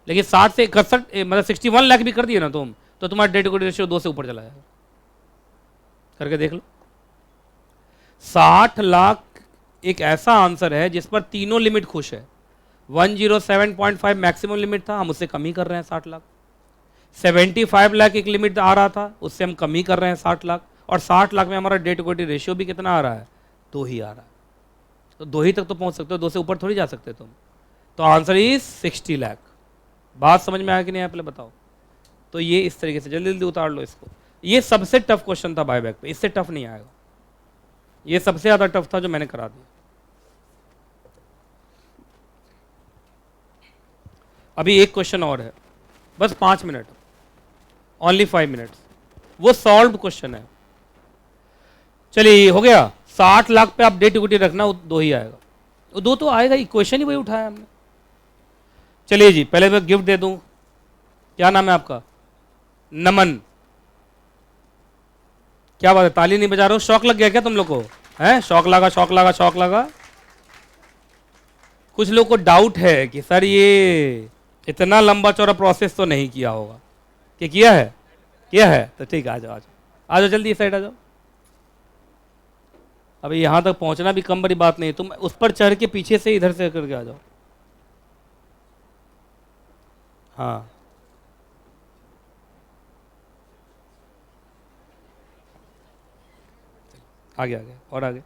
लेकिन 60 से 61 मतलब 61 लाख भी कर दिए ना तुम, तो तुम्हारा डेट इक्विटी रेशियो 2 से ऊपर चला जाएगा। करके देख लो। 60 लाख एक ऐसा आंसर है जिस पर तीनों लिमिट खुश है। 107.5 मैक्सिमम लिमिट था, हम उससे कम ही कर रहे हैं 60 लाख। 75 लाख एक लिमिट आ रहा था, उससे हम कम ही कर रहे हैं 60 लाख। और 60 लाख में हमारा डेट इक्विटी रेशियो भी कितना आ रहा है? 2 ही आ रहा है। तो 2 ही तक तो पहुंच सकते हो, 2 से ऊपर थोड़ी जा सकते तुम। तो आंसर इज 60 लाख। बात समझ में आया कि नहीं आया पहले बताओ? तो ये इस तरीके से जल्दी जल्दी उतार लो इसको। ये सबसे टफ क्वेश्चन था बायबैक पे, इससे टफ नहीं आएगा। ये सबसे ज्यादा टफ था जो मैंने करा दिया। अभी एक क्वेश्चन और है, बस 5 मिनट, ओनली 5 मिनट्स, वो सॉल्व क्वेश्चन है। चलिए हो गया। 60 लाख पे आप डेट इक्विटी रखना, 2 ही आएगा। वो 2 तो आएगा, इक्वेशन ही वही उठाया हमने। चलिए जी, पहले मैं गिफ्ट दे दूं। क्या नाम है आपका? नमन। क्या बात है, ताली नहीं बजा रहे हो? शौक लग गया क्या तुम लोग को? हैं, शौक लगा, शौक लगा, शौक लगा। कुछ लोग को डाउट है कि सर ये इतना लंबा चौड़ा प्रोसेस तो नहीं किया होगा। कि किया है? किया है, तो ठीक है, आ जाओ आ जाओ आ जाओ, जल्दी इस साइड आ जाओ। अब यहाँ तक पहुँचना भी कम बड़ी बात नहीं, तुम उस पर चढ़ के पीछे से इधर से करके आ जाओ। हाँ आगे आगे और आगे।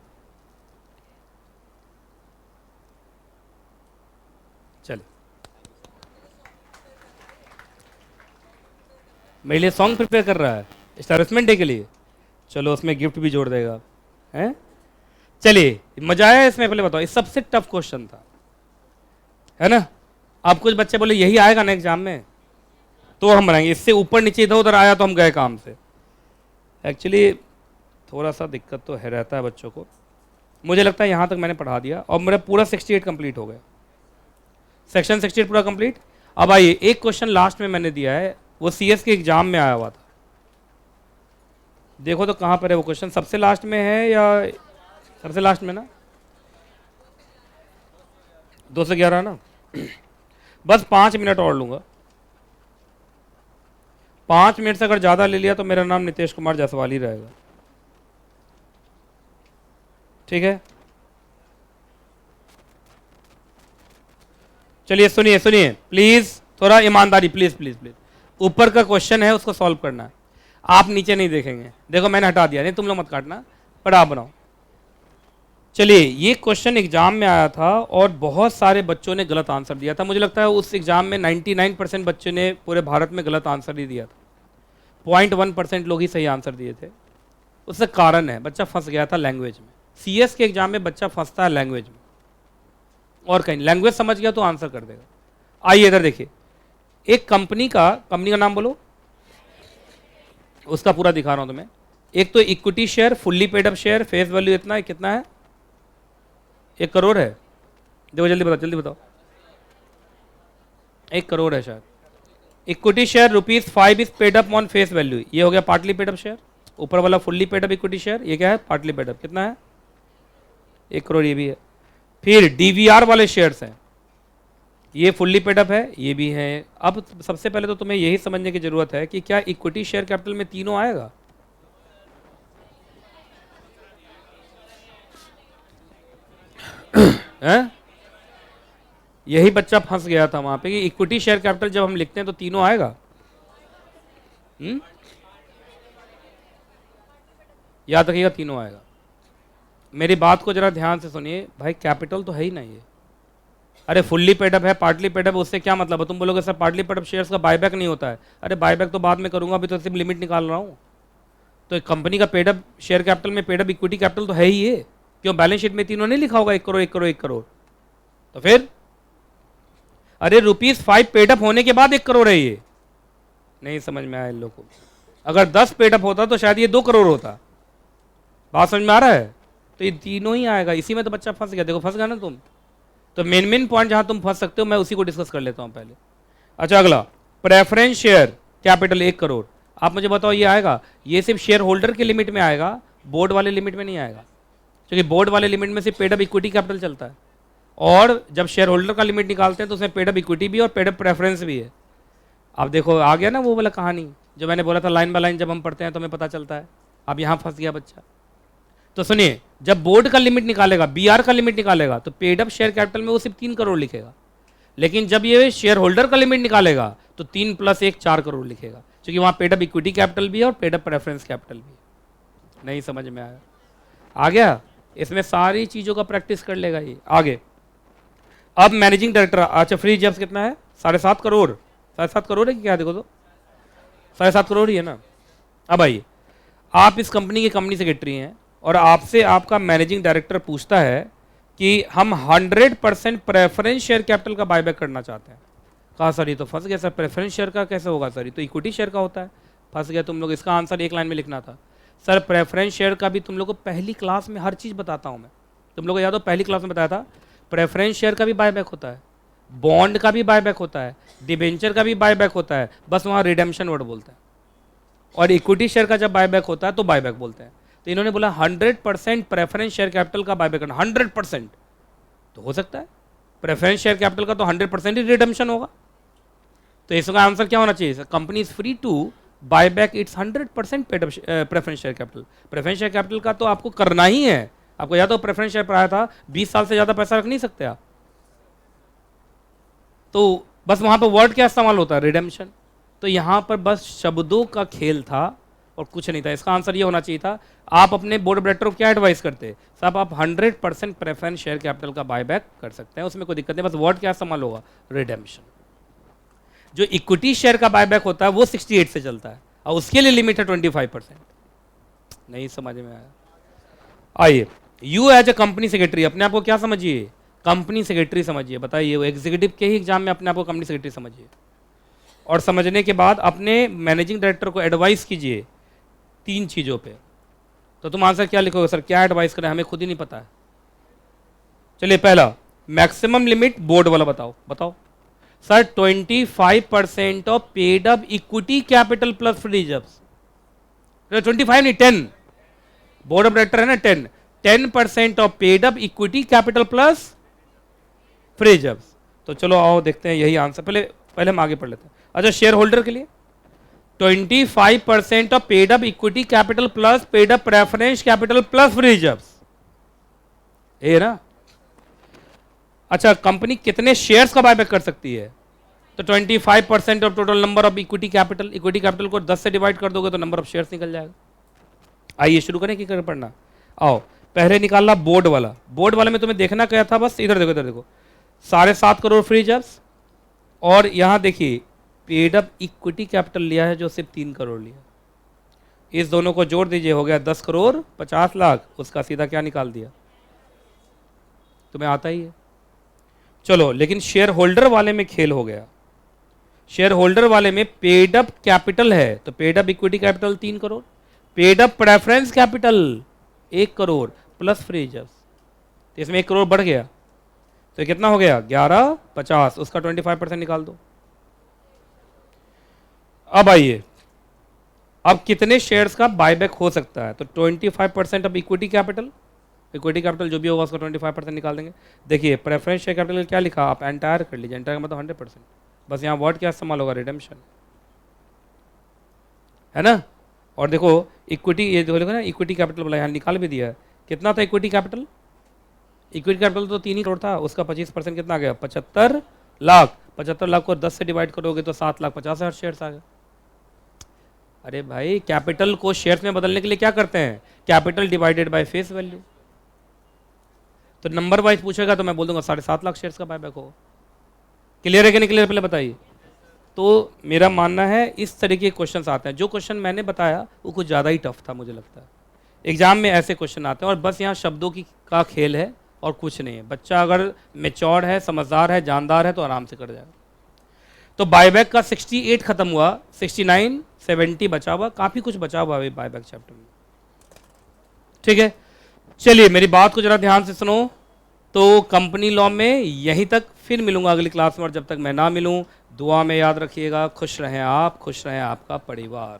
चलिए मेरे लिए सॉन्ग प्रिपेयर कर रहा है एस्टैब्लिशमेंट डे के लिए, चलो उसमें गिफ्ट भी जोड़ देगा हैं। चलिए मजा आया इसमें, पहले बताओ, ये सबसे टफ क्वेश्चन था है ना। आप कुछ बच्चे बोले यही आएगा ना एग्जाम में तो हम बनाएंगे, इससे ऊपर नीचे इधर उधर आया तो हम गए काम से। एक्चुअली थोड़ा सा दिक्कत तो है रहता है बच्चों को। मुझे लगता है यहाँ तक मैंने पढ़ा दिया और मेरा पूरा 68 कंप्लीट हो गया, सेक्शन 68 पूरा कंप्लीट। अब आइए एक क्वेश्चन लास्ट में मैंने दिया है, वो सीएस के एग्जाम में आया हुआ था, देखो तो कहाँ पर है वो क्वेश्चन, सबसे लास्ट में है या सबसे लास्ट में ना, 2 से 11 ना। बस 5 मिनट और लूंगा, 5 मिनट से अगर ज़्यादा ले लिया तो मेरा नाम नितेश कुमार जायसवाल ही रहेगा, ठीक है। चलिए सुनिए सुनिए प्लीज, थोड़ा ईमानदारी प्लीज प्लीज प्लीज। ऊपर का क्वेश्चन है उसको सॉल्व करना है, आप नीचे नहीं देखेंगे। देखो मैंने हटा दिया, नहीं तुम लोग मत काटना, पर आप बनाओ। चलिए ये क्वेश्चन एग्जाम में आया था और बहुत सारे बच्चों ने गलत आंसर दिया था। मुझे लगता है उस एग्जाम में 99% बच्चों ने पूरे भारत में गलत आंसर ही दिया था, 0.1% लोग ही सही आंसर दिए थे। उससे कारण है बच्चा फंस गया था लैंग्वेज में। सीएस के एग्जाम में बच्चा फंसता है लैंग्वेज में, और कहीं लैंग्वेज समझ गया तो आंसर कर देगा। आइए इधर देखिए, एक कंपनी का नाम बोलो, उसका पूरा दिखा रहा हूं तुम्हें। एक तो equity share, fully paid up share, face value इतना है, कितना है, 1 करोड़ है। देखो जल्दी बताओ जल्दी बताओ, 1 करोड़ है शायद। Equity share ₹5 is paid up on face value, ये हो गया पार्टली पेड अप शेयर। ऊपर वाला fully paid up equity share, ये क्या है, पार्टली पेड अप, कितना है, 1 करोड़, ये भी है। फिर डीवीआर वाले शेयर्स हैं, ये फुल्ली पेड अप है, ये भी है। अब सबसे पहले तो तुम्हें यही समझने की जरूरत है कि क्या इक्विटी शेयर कैपिटल में तीनों आएगा। है? यही बच्चा फंस गया था वहां पे कि इक्विटी शेयर कैपिटल जब हम लिखते हैं तो तीनों आएगा। याद रखिएगा तीनों आएगा। मेरी बात को जरा ध्यान से सुनिए भाई, कैपिटल तो है ही ना ये। अरे फुल्ली पेड अप है, पार्टली पेड अप, उससे क्या मतलब है। तुम बोलोगे sir partly paid up shares का बायबैक नहीं होता है। अरे बायबैक तो बाद में करूंगा, अभी तो सिर्फ लिमिट निकाल रहा हूँ। तो कंपनी का पेड अप शेयर कैपिटल में पेड अप इक्विटी कैपिटल तो है ही ये। क्यों बैलेंस शीट में तीनों नहीं लिखा होगा, 1 करोड़ 1 करोड़ 1 करोड़। तो फिर अरे ₹5 पेड अप होने के बाद 1 करोड़ है ये। नहीं समझ में आया इन लोगों को। अगर 10 पेड अप होता तो शायद ये 2 करोड़ होता। बात समझ में आ रहा है। तो ये तीनों ही आएगा, इसी में तो बच्चा फंस गया। देखो फंस गया ना तुम। तो मेन पॉइंट जहां तुम फंस सकते हो मैं उसी को डिस्कस कर लेता हूं पहले। अच्छा अगला, प्रेफरेंस शेयर कैपिटल 1 करोड़। आप मुझे बताओ ये आएगा, ये सिर्फ शेयर होल्डर के लिमिट में आएगा, बोर्ड वाले लिमिट में नहीं आएगा। क्योंकि बोर्ड वाले लिमिट में सिर्फ पेड अप इक्विटी कैपिटल चलता है, और जब शेयर होल्डर का लिमिट निकालते हैं तो उसमें पेड अप इक्विटी भी और पेड अप प्रेफरेंस भी है। अब देखो आ गया ना वो वाला कहानी जो मैंने बोला था, लाइन बाय लाइन जब हम पढ़ते हैं तो हमें पता चलता है। अब यहाँ फंस गया बच्चा। तो सुनिए, जब बोर्ड का लिमिट निकालेगा, बीआर का लिमिट निकालेगा, तो पेड अप शेयर कैपिटल में वो सिर्फ 3 करोड़ लिखेगा। लेकिन जब ये शेयर होल्डर का लिमिट निकालेगा तो 3 + 1 4 करोड़ लिखेगा, क्योंकि वहाँ पेड अप इक्विटी कैपिटल भी है और पेड अप प्रेफरेंस कैपिटल भी है। नहीं समझ में आया? आ गया? इसमें सारी चीज़ों का प्रैक्टिस कर लेगा ये आगे। अब मैनेजिंग डायरेक्टर, अच्छा फ्री जब्स कितना है, 7.5 करोड़। 7.5 करोड़ है कि क्या, देखो तो 7.5 करोड़ ही है ना। अब आइए, आप इस कंपनी की कंपनी सेक्रेटरी हैं और आपसे आपका मैनेजिंग डायरेक्टर पूछता है कि हम 100% प्रेफरेंस शेयर कैपिटल का बायबैक करना चाहते हैं। कहा सर ये तो फंस गया सर, प्रेफरेंस शेयर का कैसे होगा सर, ये तो इक्विटी शेयर का होता है। फंस गया तुम लोग। इसका आंसर 1 लाइन में लिखना था। सर प्रेफरेंस शेयर का भी तुम लोग को पहली क्लास में हर चीज़ बताता हूँ मैं। तुम लोग को याद हो पहली क्लास में बताया था, प्रेफरेंस शेयर का भी बायबैक होता है, बॉन्ड का भी बायबैक होता है, डिबेंचर का भी बायबैक होता है, बस वहाँ रिडेम्पशन वर्ड बोलते हैं। और इक्विटी शेयर का जब बायबैक होता है तो बायबैक बोलते हैं। तो इन्होंने बोला 100% प्रेफरेंस शेयर कैपिटल का बायबैक करना। 100% तो हो सकता है प्रेफरेंस शेयर कैपिटल का तो 100% ही रिडेम्पशन होगा। तो इसका आंसर क्या होना चाहिए, company is free to buy back its 100% paid preference share capital. Preference share capital का तो आपको करना ही है, आपको याद हो प्रेफरेंस शेयर पर आया था 20 साल से ज्यादा पैसा रख नहीं सकते आप। तो बस वहां पर वर्ड क्या इस्तेमाल होता है, रिडेम्पशन। तो यहां पर बस शब्दों का खेल था और कुछ नहीं था। इसका आंसर ये होना चाहिए था, आप अपने बोर्ड ऑफ डायरेक्टर को क्या एडवाइस करते, साहब आप 100% प्रेफरेंस शेयर कैपिटल का बायबैक कर सकते हैं, उसमें कोई दिक्कत नहीं, बस वर्ड क्या इस्तेमाल होगा, रिडेम्पशन। जो इक्विटी शेयर का बायबैक होता है वो 68 से चलता है और उसके लिए लिमिट है 25%। नहीं समझ में आया? आइए, you as a company secretary अपने आप को क्या समझिए, कंपनी सेक्रेटरी समझिए। बताइए, वो एग्जीक्यूटिव के ही एग्जाम में अपने आप को कंपनी सेक्रेटरी समझिए, और समझने के बाद अपने मैनेजिंग डायरेक्टर को एडवाइस कीजिए 3 चीजों पे। तो तुम आंसर क्या लिखोगे, सर क्या एडवाइस करें, हमें खुद ही नहीं पता है। चलिए, पहला मैक्सिमम लिमिट बोर्ड वाला बताओ। बताओ sir, 25% of paid up equity capital plus free reserves. 25 नहीं, 10, बोर्ड ऑफ डायरेक्टर है ना 10% of paid up equity capital plus free reserves. तो चलो आओ देखते हैं यही आंसर, पहले हम आगे पढ़ लेते हैं। अच्छा, शेयर होल्डर के लिए 25% of paid up equity capital plus paid up preference capital plus free reserves, ये ना। अच्छा, कंपनी कितने शेयर्स का बायबैक कर सकती है, तो 25% of total number of equity capital. Equity capital को 10 से डिवाइड कर दोगे तो नंबर ऑफ शेयर्स निकल जाएगा। आइए शुरू करें कि कर पढ़ना। आओ, पहले निकालना बोर्ड वाला। बोर्ड वाले में तुम्हें देखना क्या था, बस इधर देखो, इधर देखो, 7.5 करोड़ फ्री रिजर्व्स, और यहां देखिए पेड अप इक्विटी कैपिटल लिया है जो सिर्फ 3 करोड़ लिया। इस दोनों को जोड़ दीजिए, हो गया 10 करोड़ 50 लाख। उसका सीधा क्या निकाल दिया, तुम्हें आता ही है। चलो, लेकिन शेयर होल्डर वाले में खेल हो गया। शेयर होल्डर वाले में पेड अप कैपिटल है, तो paid up equity capital 3 crore, paid up preference capital 1 crore plus free reserves, तो इसमें 1 करोड़ बढ़ गया, तो कितना हो गया 1150, उसका 25% निकाल दो। अब आइए, अब कितने शेयर्स का बायबैक हो सकता है, तो 25% of equity capital, equity capital जो भी होगा उसका 25% निकाल देंगे। देखिए, प्रेफरेंस शेयर कैपिटल क्या लिखा, आप एंटायर कर लीजिए, एंटायर का मतलब 100%, बस यहाँ वर्ड क्या इस्तेमाल होगा, रिडेम्पशन, है ना। और देखो इक्विटी, ये देखो ना इक्विटी कैपिटल बोला, यहाँ निकाल भी दिया है। कितना था इक्विटी कैपिटल, इक्विटी कैपिटल तो 3 ही करोड़ था, उसका 25% कितना आ गया, 75 लाख। 75 लाख को 10 से डिवाइड करोगे तो 7,50,000 शेयर्स आ गए। अरे भाई, कैपिटल को शेयर्स में बदलने के लिए क्या करते हैं, capital divided by face value. तो नंबर वाइज पूछेगा तो मैं बोल दूंगा 7.5 लाख शेयर्स का बायबैक होगा। क्लियर है कि नहीं क्लियर, पहले बताइए। तो मेरा मानना है इस तरीके के क्वेश्चंस आते हैं। जो क्वेश्चन मैंने बताया वो कुछ ज़्यादा ही टफ था, मुझे लगता है एग्जाम में ऐसे क्वेश्चन आते हैं, और बस यहाँ शब्दों की का खेल है और कुछ नहीं है। बच्चा अगर मेच्योर है, समझदार है, जानदार है तो आराम से कर जाएगा। तो बायबैक का 68 खत्म हुआ, 69 70 बचा हुआ, काफ़ी कुछ बचा हुआ है बायबैक चैप्टर में। ठीक है, चलिए मेरी बात को जरा ध्यान से सुनो। तो कंपनी लॉ में यहीं तक, फिर मिलूंगा अगली क्लास में, और जब तक मैं ना मिलूं दुआ में याद रखिएगा। खुश रहें आप, खुश रहें आपका परिवार।